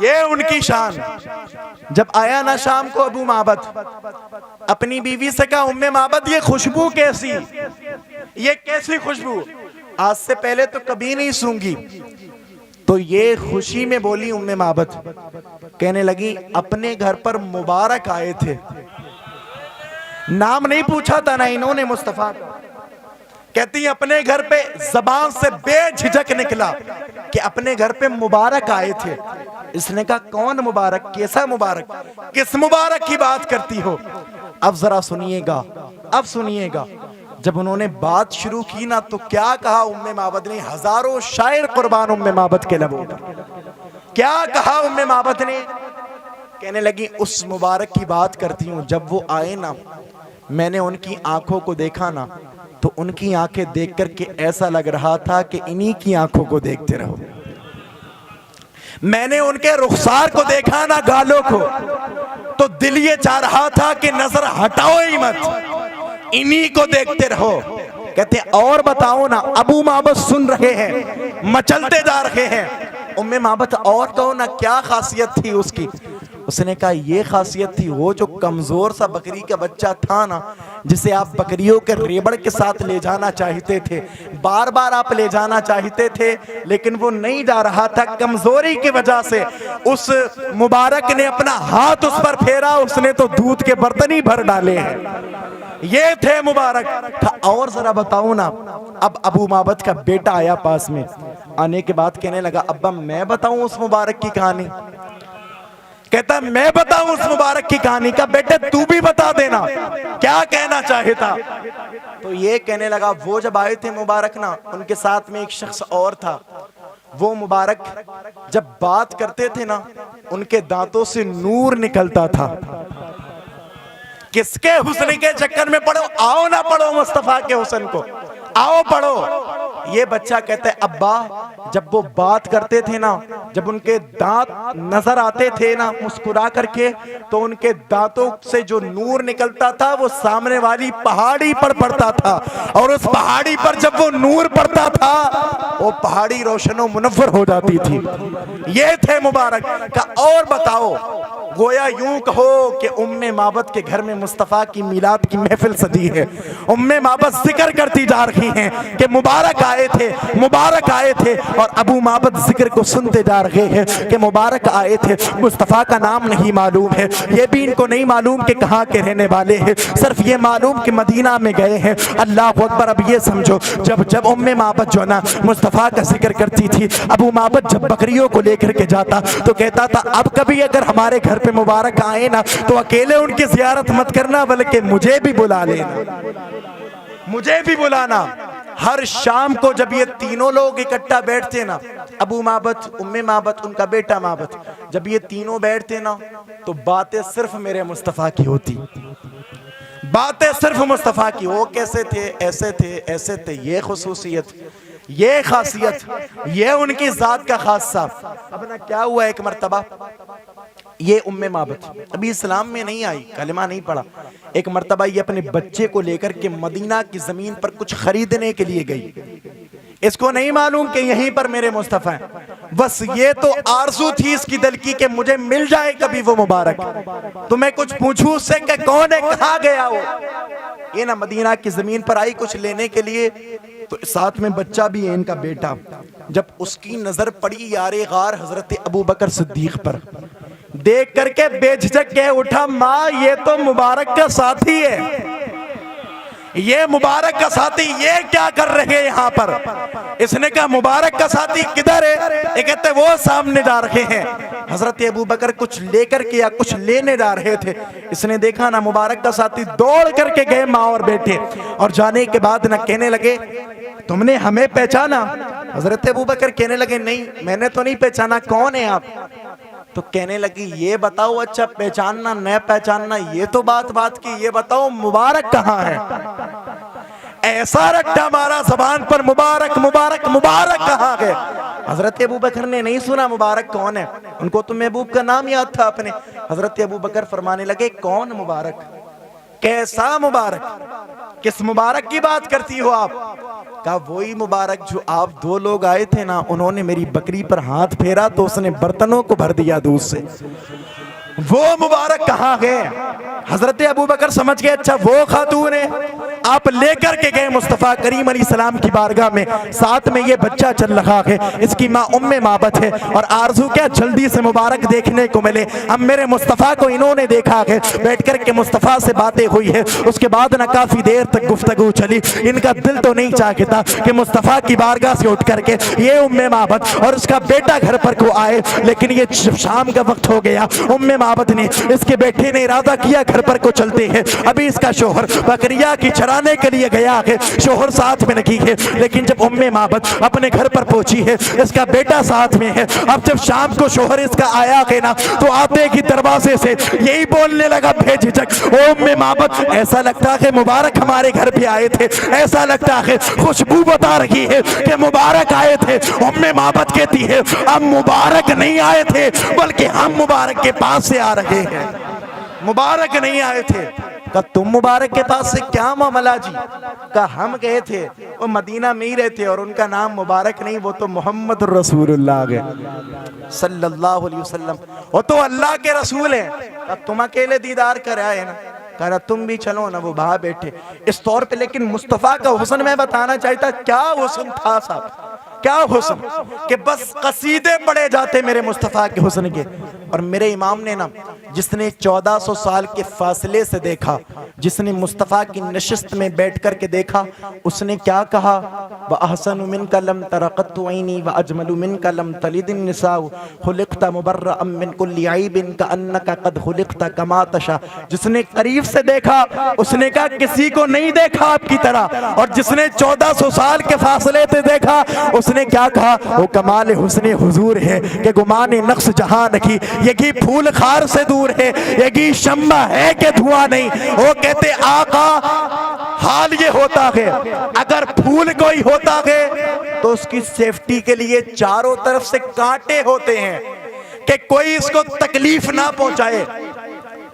ये उनकी शान। जब आया ना शाम को अबू माबद, अपनी बीवी से कहा उम्मे माबद ये खुशबू कैसी, ये कैसी खुशबू, आज से पहले तो कभी नहीं सूंघी। तो ये खुशी में बोली उम्मे माबद, कहने लगी अपने घर पर मुबारक आए थे, नाम नहीं पूछा था ना इन्होंने मुस्तफा का। कहती अपने घर पे जबान से बेझिझक निकला कि अपने घर पे मुबारक आए थे। इसने कहा कौन मुबारक, कैसा मुबारक, किस मुबारक की बात करती हो। अब जरा सुनिएगा, अब सुनिएगा। जब उन्होंने बात शुरू की ना तो क्या कहा उम्मे माबद ने, हजारों शायर कुर्बान उम्मे माबद के लबों पर। क्या कहा उम्मे माबद ने, कहने लगी उस मुबारक की बात करती हूँ, जब वो आए ना मैंने उनकी आंखों को देखा ना तो उनकी आंखें देख करके ऐसा लग रहा था कि इन्हीं की आंखों को देखते रहो। मैंने उनके रुखसार को देखा ना, गालों को, तो दिल ये चाह रहा था कि नजर हटाओ ही मत, इन्हीं को देखते रहो। कहते और बताओ ना। अबू माबद सुन रहे हैं, मचलते जा रहे हैं। उम्मे माबद और कहो ना क्या खासियत थी उसकी। उसने कहा ये खासियत थी, वो जो कमजोर सा बकरी का बच्चा था ना, जिसे आप बकरियों के रेबड़ के साथ ले जाना चाहते थे, बार बार आप ले जाना चाहते थे लेकिन वो नहीं जा रहा था, कमजोरी की वजह से उस मुबारक ने अपना हाथ उस पर फेरा, उसने तो दूध के बर्तन ही भर डाले हैं। ये थे मुबारक। और जरा बताओ ना। अब अबू माबद का बेटा आया पास में, आने के बाद कहने लगा अब्बा मैं बताऊं उस मुबारक की कहानी। कहता मैं बताऊं उस मुबारक की कहानी। का बेटे तू भी बता देना क्या कहना चाहता। तो ये कहने लगा वो जब आए थे मुबारक ना, उनके साथ में एक शख्स और था। वो मुबारक जब बात करते थे ना, उनके दांतों से नूर निकलता था। किसके हुस्न के चक्कर में पढ़ो, आओ ना पढ़ो मुस्तफा के हुस्न को, आओ पढ़ो। ये बच्चा कहता है अब्बा जब वो बात करते थे ना, जब उनके दांत नजर आते थे ना मुस्कुरा करके, तो उनके दांतों से जो नूर निकलता था वो सामने वाली पहाड़ी पर पड़ता था, और उस पहाड़ी पर जब वो नूर पड़ता था वो पहाड़ी रोशनो मुनव्वर हो जाती थी। ये थे मुबारक का। और बताओ, गोया यूं कहो कि उम्मे माबद के घर में मुस्तफा की मिलाद की महफिल सजी है। उम्मे माबद जिक्र करती जा रही हैं कि मुबारक आए थे, मुबारक आए थे, और अबू माबद जिक्र को सुनते जा रहे हैं कि मुबारक आए थे। मुस्तफा का नाम नहीं मालूम है, ये भी इनको नहीं मालूम कि कहाँ के रहने वाले हैं, सिर्फ ये मालूम कि मदीना में गए हैं। अल्लाह अकबर। अब ये समझो, जब जब उम्मे माबद जो ना मुस्तफा का जिक्र करती थी, अबू माबद जब बकरियों को लेकर के जाता तो कहता था अब कभी अगर हमारे घर पे मुबारक आए ना तो अकेले उनकी जियारत मत करना, बल्कि मुझे भी बुला लेना, मुझे भी बुलाना। हर शाम को जब ये तीनों लोग इकट्ठा बैठते ना, अबू माबद, उम्मे माबद, उनका बेटा माबद, जब ये तीनों बैठते ना तो बातें सिर्फ मेरे मुस्तफा की होती, बातें सिर्फ मुस्तफा की। वो कैसे थे, ऐसे थे, ऐसे थे, ये खुसूसियत, ये खासियत, ये उनकी जात का खासा। अब ना क्या हुआ, एक मर्तबा ये उम्मे माबद अभी इस्लाम में नहीं आई, कलिमा नहीं पढ़ा, एक मर्तबा ये अपने बच्चे को लेकर के मदीना की जमीन पर कुछ खरीदने के लिए गई। इसको नहीं मालूम कि यहीं पर मेरे मुस्तफा हैं, बस ये तो आरज़ू थी इसकी दिल की कि मुझे मिल जाए कभी वो मुबारक, तो मैं कुछ पूछूं उससे कि कौन है, कहाँ गया वो। ये ना मदीना की जमीन पर आई कुछ लेने के लिए, तो साथ में बच्चा भी है इनका बेटा। जब उसकी नजर पड़ी यारे गार हजरत अबू बकर सिद्दीक पर, देख करके बेझिझक कह उठा माँ ये तो मुबारक का साथी है, ये मुबारक का साथी, ये क्या कर रहे हैं यहाँ पर। इसने कहा मुबारक का साथी किधर है, ये कहते वो सामने जा रहे हैं। हजरत अबू बकर कुछ लेकर के या कुछ लेने जा रहे थे, इसने देखा ना मुबारक का साथी, दौड़ करके गए माँ और बेटे, और जाने के बाद ना कहने लगे तुमने हमें पहचाना। हजरत अबू बकर कहने लगे नहीं मैंने तो नहीं पहचाना, कौन है आप। तो कहने लगी ये बताओ, अच्छा पहचानना न पहचानना ये तो बात की, ये बताओ मुबारक कहाँ है। ऐसा रट्टा मारा जबान पर, मुबारक मुबारक मुबारक कहाँ गए। हजरत अबू बकर ने नहीं सुना मुबारक कौन है, उनको तो महबूब का नाम याद था अपने। हजरत अबू बकर फरमाने लगे कौन मुबारक, कैसा मुबारक। किस मुबारक की बात करती हो आप? कहा वही मुबारक जो आप दो लोग आए थे ना, उन्होंने मेरी बकरी पर हाथ फेरा तो उसने बर्तनों को भर दिया दूध से। वो मुबारक कहाँ गए? हजरत अबू बकर समझ गए अच्छा वो खातून है। आप लेकर के गए मुस्तफ़ा करीम अलैहिस्सलाम की बारगाह में, साथ में ये बच्चा चल रहा है, इसकी माँ उम्मे माबत है और आरजू क्या जल्दी से मुबारक देखने को मिले। अब मेरे मुस्तफ़ा को इन्होंने देखा है, बैठ कर के मुस्तफ़ा से बातें हुई है, उसके बाद ना काफ़ी देर तक गुफ्तगू चली। इनका दिल तो नहीं चाहता कि मुस्तफ़ा की बारगाह से उठ करके ये उम्मे माबत और उसका बेटा घर पर को आए, लेकिन ये शाम का वक्त हो गया। उम्मे माबत ने, इसके बेटे ने इरादा किया घर पर को चलते हैं। अभी इसका शोहर बकरिया की चराने के लिए गया है, शोहर साथ में लगी है, लेकिन जब उम्मे माबत अपने घर पर पहुंची है, इसका बेटा साथ में है। अब जब शाम को शोहर इसका आया है ना, तो आते ही दरवाजे से यही बोलने लगा बेझिझक, ओ उम्मे माबत, ऐसा लगता है मुबारक हमारे घर पे आए थे, ऐसा लगता है खुशबू बता रही है कि मुबारक आए थे। उम्मे माबत कहती है अब मुबारक नहीं आए थे, बल्कि हम मुबारक के पास से आ रहे हैं, मुबारक नहीं आए थे। कहा तुम मुबारक के पास से क्या मामला जी? कहा हम गए थे, वो मदीना में ही रहते और उनका नाम मुबारक नहीं, वो तो मोहम्मद रसूलुल्लाह है सल्लल्लाहु अलैहि वसल्लम, वो तो अल्लाह के रसूल हैं। अब तुम अकेले दीदार कर आए ना? कहा तुम भी चलो ना, वो बाहर बैठे इस तौर पे। लेकिन मुस्तफ़ा का हुस्न मैं बताना चाहता, क्या हुस्न था साहब, क्या हुस्न कि बस कसीदे पढ़े जाते मेरे मुस्तफ़ा के हुस्न के। और मेरे इमाम ने ना, जिसने 1400 साल के फासले से देखा, जिसने मुस्तफ़ा की नशिस्त में बैठ कर के देखा, उसने क्या कहा? व अहसनु मिनका लम तरक़त्तु ऐनी व अजमलु मिनका लम तलिदिन निसाउ खुलिक़्ता मुबर्रअम मिन कुल्ली ऐबिन कअन्नका क़द खुलिक़्ता कमा तशा। जिसने करीब से देखा उसने कहा किसी को नहीं देखा आपकी तरह, और जिसने 1400 साल के फासले से देखा उसने क्या कहा? वो कमाल हुस्न हुजूर है कि गुमाने नक्श जहां नखी, यही फूल खार से दूर है, यही शम्मा है कि धुआं नहीं। वो कहते आका हाल ये होता है, अगर फूल कोई होता है तो उसकी सेफ्टी के लिए चारों तरफ से कांटे होते हैं कि कोई इसको तकलीफ ना पहुंचाए।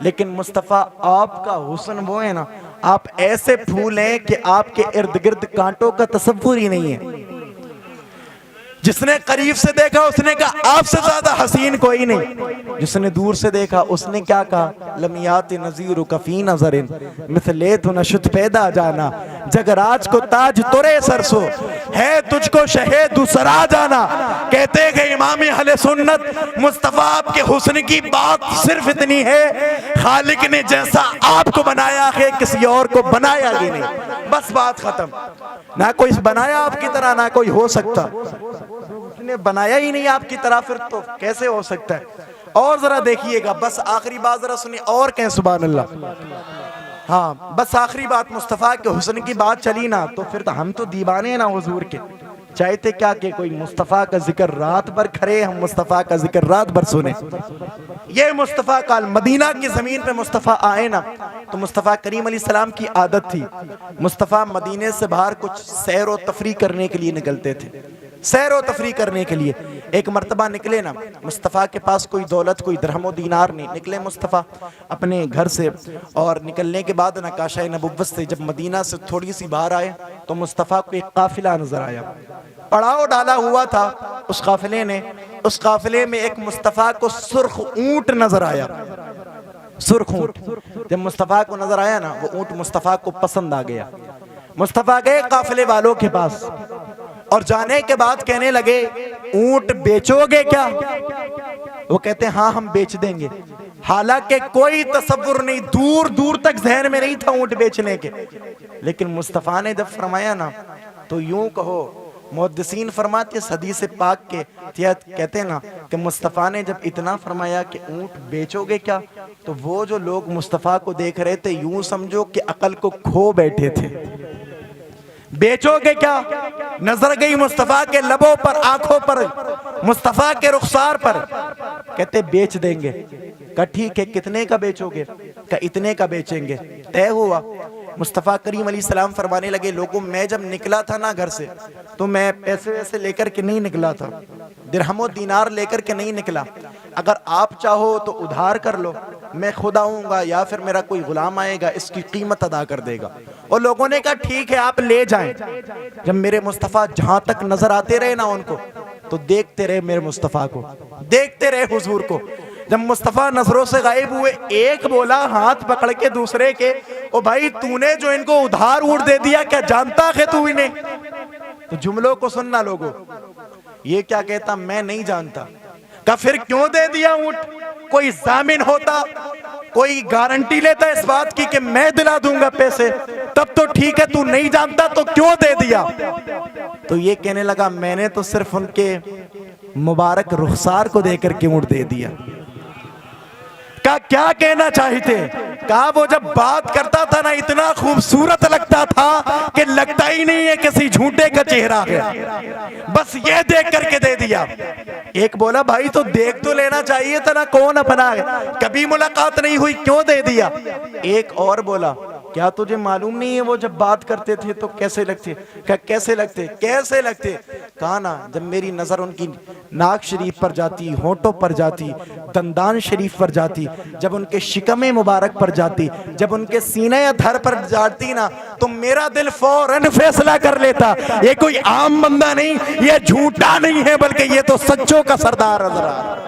लेकिन मुस्तफ़ा आपका हुस्न वो है ना, आप ऐसे फूल हैं कि आपके इर्द गिर्द कांटों का तसव्वुर ही नहीं है। जिसने करीब से देखा उसने कहा आपसे ज्यादा हसीन कोई नहीं। जिसने दूर से देखा उसने क्या कहा? लमियात नज़ीर कफ़ी नज़रिन मिथले तो नशुत पैदा जाना, जगराज को ताज तुरे सरसो है तुझको शहे दूसरा जाना। कहते गए इमाम अहले सुन्नत, मुस्तफ़ा आपके हुस्न की बात सिर्फ इतनी है, खालिक ने जैसा आपको बनाया है किसी और को बनाया ही नहीं, बस बात खत्म। ना कोई बनाया आपकी तरह, ना कोई हो सकता, उसने बनाया ही नहीं आपकी तरह, फिर तो कैसे हो सकता है? और जरा देखिएगा, बस आखिरी बात जरा सुनिए और कहें सुभान अल्लाह। हाँ बस आखिरी बात, मुस्तफ़ा के हुस्न की बात चली ना, तो फिर तो हम तो दीवाने ना हुजूर के। चाहते क्या कि कोई मुस्तफ़ा का जिक्र रात भर करे, हम मुस्तफ़ा का जिक्र रात भर सुने। ये मुस्तफ़ा का मदीना की ज़मीन पे मुस्तफ़ा आए ना, तो मुस्तफ़ा करीम अलैहिस्सलाम की आदत थी, मुस्तफ़ा मदीने से बाहर कुछ सैर व तफरी करने के लिए निकलते थे। सैर व तफरी करने के लिए एक मर्तबा निकले ना, मुस्तफ़ा के पास कोई दौलत, कोई दरहम दीनार नहीं, निकले मुस्तफ़ा अपने घर से, और निकलने के बाद नकाशा नबुव्वत से जब मदीना से थोड़ी सी बाहर आए तो मुस्तफ़ा को एक काफिला नजर आया, पड़ाव डाला हुआ था उस काफिले ने। उस काफिले में एक मुस्तफ़ा को सुर्ख ऊंट नजर आया, सुर्ख ऊंट। जब मुस्तफ़ा को नजर आया ना, वो ऊंट मुस्तफ़ा को पसंद आ गया। मुस्तफ़ा गए काफिले वालों के पास और जाने के बाद कहने लगे ऊंट बेचोगे क्या? वो कहते हैं हाँ हम बेच देंगे। हालांकि कोई तसव्वुर नहीं, दूर दूर तक जहन में नहीं था ऊंट बेचने के, लेकिन मुस्तफ़ा ने जब फरमाया ना, तो यूं कहो मुहद्दिसीन फरमाते हदीस पाक के तहत कहते हैं ना कि मुस्तफ़ा ने जब इतना फरमाया कि ऊंट बेचोगे क्या, तो वो जो लोग मुस्तफ़ा को देख रहे थे यूं समझो कि अकल को खो बैठे थे। बेचोगे क्या? नजर गई मुस्तफ़ा के लबों पर, आंखों पर, मुस्तफ़ा के रुखसार पर, कहते बेच देंगे। कहा ठीक है, कितने का बेचोगे? कहा इतने का बेचेंगे। तय हुआ। मुस्तफ़ा करीम अलैहिस्सलाम फरमाने लगे लोगों, मैं जब निकला था ना घर से, तो मैं पैसे वैसे लेकर के नहीं निकला था, दिरहम और दीनार लेकर के नहीं निकला। अगर आप चाहो तो उधार कर लो, मैं खुद आऊँगा या फिर मेरा कोई गुलाम आएगा, इसकी कीमत अदा कर देगा। और लोगों ने कहा ठीक है आप ले जाएं। जब मेरे मुस्तफ़ा जहां तक नजर आते रहे ना उनको, तो देखते रहे मेरे मुस्तफ़ा को, देखते रहे हुजूर को। जब मुस्तफ़ा नजरों से गायब हुए, एक बोला हाथ पकड़ के दूसरे के, ओ भाई तूने जो इनको उधार ऊट दे दिया, क्या जानता है तू इन्हें? तो जुमलों को सुनना लोगों, ये क्या कहता, मैं नहीं जानता। का फिर क्यों दे दिया ऊंट? कोई जामिन होता, कोई गारंटी लेता इस बात की कि मैं दिला दूंगा पैसे, तब तो ठीक है, तू नहीं जानता तो क्यों दे दिया? तो ये कहने लगा मैंने तो सिर्फ उनके मुबारक रुखसार को देकर के ऊंट दे दिया। का क्या कहना चाहते? कहा वो जब बात करता था ना इतना खूबसूरत लगता था कि लगता ही नहीं है किसी झूठे का चेहरा है, बस ये देख करके दे दिया। एक बोला भाई तो देख तो लेना चाहिए था ना, कौन अपना है, कभी मुलाकात नहीं हुई, क्यों दे दिया? एक और बोला क्या तुझे मालूम नहीं है वो जब बात करते थे तो कैसे लगते? क्या कैसे लगते? कैसे लगते? कहा ना जब मेरी नजर उनकी नाक शरीफ पर जाती, होंठों पर जाती, दंदान शरीफ पर जाती, जब उनके शिकमे मुबारक पर जाती, जब उनके सीने या धर पर जाती ना, तो मेरा दिल फौरन फैसला कर लेता ये कोई आम बंदा नहीं, ये झूठा नहीं है, बल्कि ये तो सच्चों का सरदार नजर आ रहा है।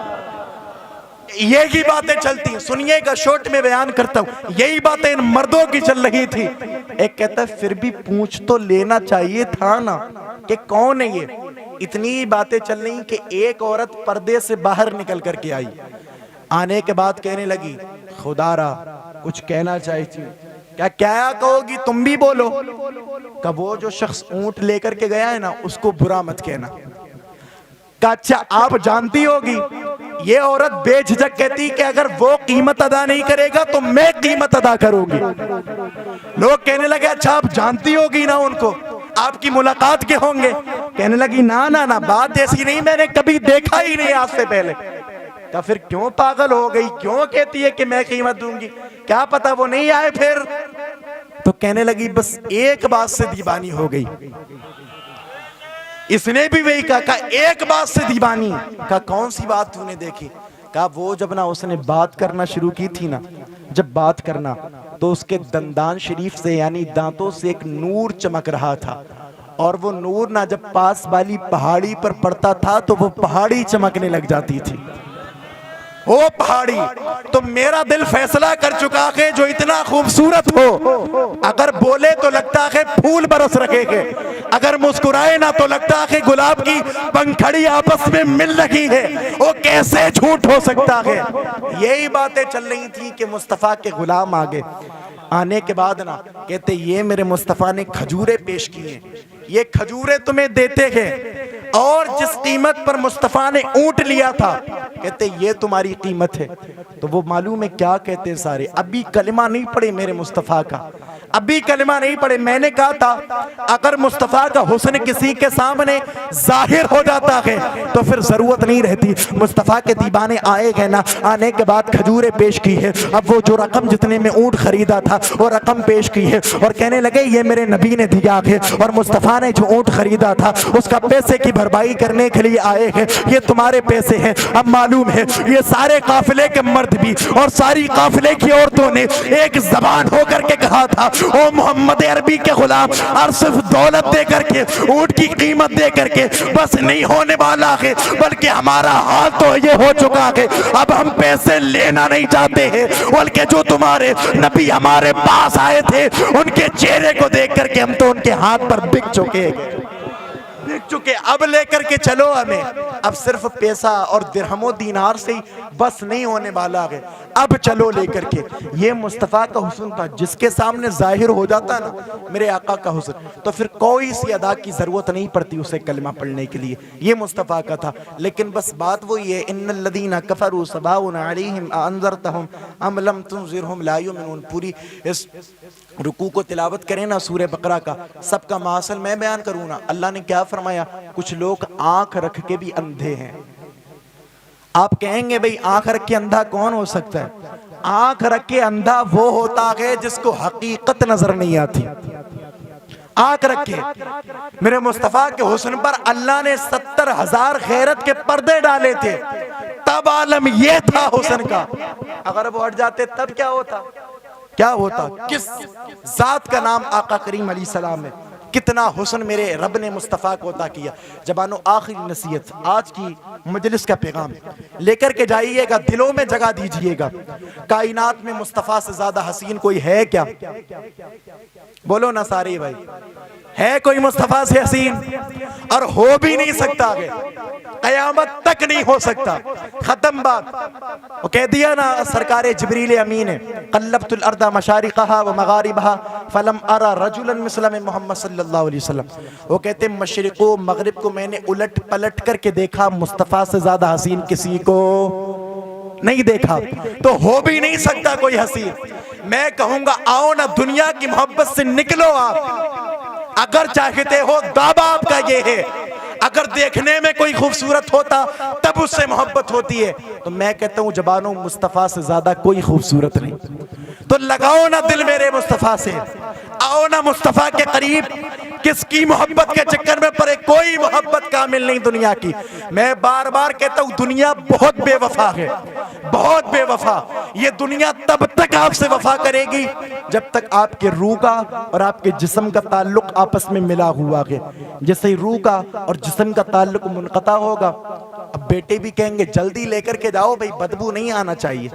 यही बातें चलती, सुनिएगा शॉर्ट में बयान करता हूं, यही बातें इन मर्दों की चल रही थी। एक कहता है फिर भी पूछ तो लेना चाहिए था ना कि कौन है ये। इतनी बातें चल रही कि एक औरत पर्दे से बाहर निकल करके आई, आने के बाद कहने लगी खुदारा कुछ कहना चाहती। क्या क्या कहोगी? तुम भी बोलो। कब वो जो शख्स ऊंट लेकर के गया है ना उसको बुरा मत कहना। अच्छा आप जानती होगी ये औरत बेझिझक कहती कि अगर वो कीमत अदा नहीं करेगा तो मैं कीमत अदा करूंगी। लोग कहने लगे अच्छा आप जानती होगी ना उनको, आपकी मुलाकात के होंगे? कहने लगी ना ना ना, बात ऐसी नहीं, मैंने कभी देखा ही नहीं आज से पहले। तो फिर क्यों पागल हो गई, क्यों कहती है कि मैं कीमत दूंगी? क्या पता वो नहीं आए फिर? तो कहने लगी बस एक बात से दीवानी हो गई। इसने भी वही कहा एक बात से दीवानी। कहा कौन सी बात तूने देखी? कहा वो जब ना उसने बात करना शुरू की थी ना, जब बात करना तो उसके दंदान शरीफ से यानी दांतों से एक नूर चमक रहा था, और वो नूर ना जब पास वाली पहाड़ी पर पड़ता था तो वो पहाड़ी चमकने लग जाती थी। वो पहाड़ी तो मेरा दिल फैसला कर चुका है जो इतना खूबसूरत हो, अगर बोले तो लगता है फूल बरस रखे हैं, अगर मुस्कुराए ना तो लगता है गुलाब की पंखड़ी आपस में मिल रही है। वो कैसे झूठ हो सकता है? यही बातें चल रही थी कि मुस्तफ़ा के गुलाम आगे आने के बाद ना कहते ये मेरे मुस्तफ़ा ने खजूरें पेश की हैं, ये खजूरें तुम्हें देते हैं, और जिस कीमत पर मुस्तफ़ा ने ऊंट लिया था कहते ये तुम्हारी कीमत है। तो वो मालूम है क्या कहते हैं सारे, अभी कलिमा नहीं पड़े मेरे मुस्तफ़ा का, अभी कलिमा नहीं पड़े। मैंने कहा था अगर मुस्तफ़ा का हुस्न किसी के सामने जाहिर हो जाता है तो फिर जरूरत नहीं रहती। मुस्तफ़ा के दीवाने आए गए ना, आने के बाद खजूरें पेश की है। अब वो जो रकम जितने में ऊंट खरीदा था वो रकम पेश की है, और कहने लगे ये मेरे नबी ने दिया है, और मुस्तफ़ा ने जो ऊंट खरीदा था उसका पैसे की भरपाई करने के लिए आए हैं, ये तुम्हारे पैसे हैं। अब मालूम है ये सारे काफिले के मर्द भी और सारी काफिले की औरतों ने एक जबान होकर के कहा था ओ मोहम्मद अरबी के गुलाम, और सिर्फ दौलत दे करके, ऊंट की कीमत दे करके बस नहीं होने वाला है, बल्कि हमारा हाल तो ये हो चुका है, अब हम पैसे लेना नहीं चाहते हैं, बल्कि जो तुम्हारे नबी हमारे पास आए थे उनके चेहरे को देख करके हम तो उनके हाथ पर बिक चुके, अब लेकर के चलो हमें। अब सिर्फ पैसा और दिरहमो दीनार से ही बस नहीं होने वाला है, अब चलो लेकर के। ये मुस्तफ़ा का हुस्न था, जिसके सामने जाहिर हो जाता ना मेरे आका का हुस्न, तो फिर कोई सी अदा की जरूरत नहीं पड़ती उसे कलमा पढ़ने के लिए। ये मुस्तफ़ा का था। लेकिन बस बात वही है, इन्नल लदीना कफरू सवाउन अलैहिम अअंज़रतहुम अम लम तुनज़िरहुम ला युमिनून। पूरी इस रुकू को तिलावत करें ना सूरह बकरा का, सबका मासल मैं बयान करूँ ना। अल्लाह ने क्या फरमाया, कुछ लोग आंख रख के भी अंधे हैं। आप कहेंगे भाई आंख रख के अंधा कौन हो सकता है? आंख रख के अंधा वो होता है जिसको हकीकत नजर नहीं आती। आंख रखे मेरे मुस्तफ़ा के हुस्न पर अल्लाह ने 70,000 खैरत के पर्दे डाले थे, तब आलम ये था हुस्न का। अगर वो हट जाते तब क्या होता? क्या होता? किस जात का नाम आका करीम अलैहिस्सलाम है। कितना हुस्न मेरे रब ने मुस्तफ़ा को अता किया। जबानो आखिरी नसीहत, आज की मजलिस का पैगाम लेकर के जाइएगा, दिलों में जगह दीजिएगा। कायनात में मुस्तफ़ा से ज्यादा हसीन कोई है क्या? बोलो ना सारे भाई, है कोई मुस्तफ़ा से हसीन? और हो भी नहीं सकता, आगे कयामत तक नहीं हो सकता। खत्म बात। वो कह दिया ना सरकारे जिब्रील अमीन है, क़ल्लब्तुल अर्दा मशारिक़हा व मगारिबहा फलम अरा रजुलन मिस्ला मोहम्मद सल्लल्लाहु अलैहि वसल्लम। वो कहते मशरिक़ व मगरिब को मैंने उलट पलट करके देखा, मुस्तफ़ा से ज्यादा हसीन किसी को नहीं देखा। तो हो भी नहीं सकता कोई हसीन। मैं कहूंगा आओ ना दुनिया की मोहब्बत से निकलो आप, अगर चाहते हो। दावा आपका ये है, अगर देखने में कोई खूबसूरत होता तब उससे मोहब्बत होती है। तो मैं कहता हूं जबानो मुस्तफ़ा से ज्यादा कोई खूबसूरत नहीं। तो लगाओ ना दिल मेरे मुस्तफ़ा से, आओ ना मुस्तफ़ा के करीब। किसकी मोहब्बत के चक्कर में पड़े? कोई मोहब्बत कामिल नहीं दुनिया की। मैं बार बार कहता हूं दुनिया बहुत बेवफा है, बहुत बेवफा। ये दुनिया तब तक आपसे वफा करेगी जब तक आपके रूह का और आपके जिस्म का ताल्लुक आपस में मिला हुआ है। जैसे ही रूह का और जिस्म का ताल्लुक मुनक़ता होगा, अब बेटे भी कहेंगे जल्दी लेकर के जाओ भाई, बदबू नहीं आना चाहिए।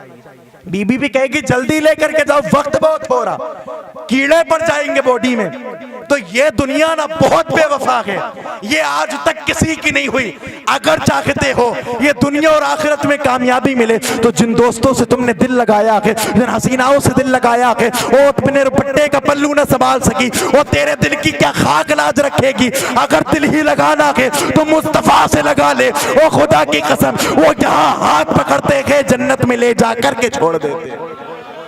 बीबी भी कहेगी जल्दी लेकर के जाओ, वक्त बहुत हो रहा, कीड़े पड़ जाएंगे बॉडी में। तो ये दुनिया ना बहुत बेवफा है, ये आज तक किसी की नहीं हुई। अगर चाहते हो ये दुनिया और आखिरत में कामयाबी मिले तो जिन दोस्तों से तुमने दिल लगाया है, जिन हसीनाओं से दिल लगाया है, वो अपने रुपट्टे का पल्लू न संभाल सकी, वो तेरे दिल की क्या खाक लाज रखेगी। अगर दिल ही लगाना है तो मुस्तफ़ा से लगा ले। ओ खुदा की कसम, वो जहां हाथ पकड़ते हैं जन्नत में ले जा करके छोड़ देते।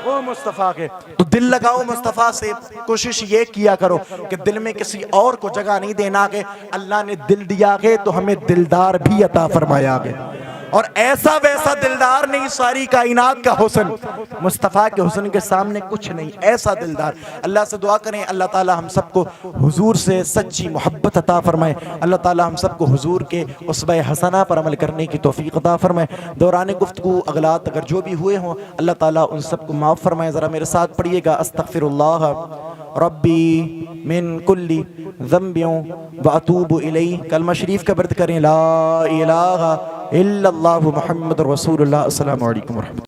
वो मुस्तफ़ा के तो दिल लगाओ मुस्तफ़ा से। कोशिश ये किया करो कि दिल में किसी और को जगह नहीं देना के। अल्लाह ने दिल दिया है तो हमें दिलदार भी अता फरमाया है, और ऐसा वैसा दिलदार नहीं, सारी कायनात का हुस्न मुस्तफ़ा के हुस्न के सामने कुछ नहीं। ऐसा दिलदार। अल्लाह से दुआ करें अल्लाह ताला हम सबको हुजूर से सच्ची मोहब्बत अता फरमाए। अल्लाह ताला हम सबको हुजूर के उसवे हसना पर अमल करने की तौफीक अता फरमाए। दौरान गुफ्तगू अगलात अगर जो भी हुए हों अल्लाह ताला उन सबको माफ़ फरमाए। ज़रा मेरे साथ पढ़िएगा, अस्तग़फिरुल्लाह रब्बी मिन कुल्ली ज़ंबियों व अतूबु इलैहि। कलमा शरीफ का वर्द करें, ला इलाहा इल्लल्लाहु मुहम्मदुर रसूलुल्लाह। अस्सलामु अलैकुम व रहमतुल्लाह।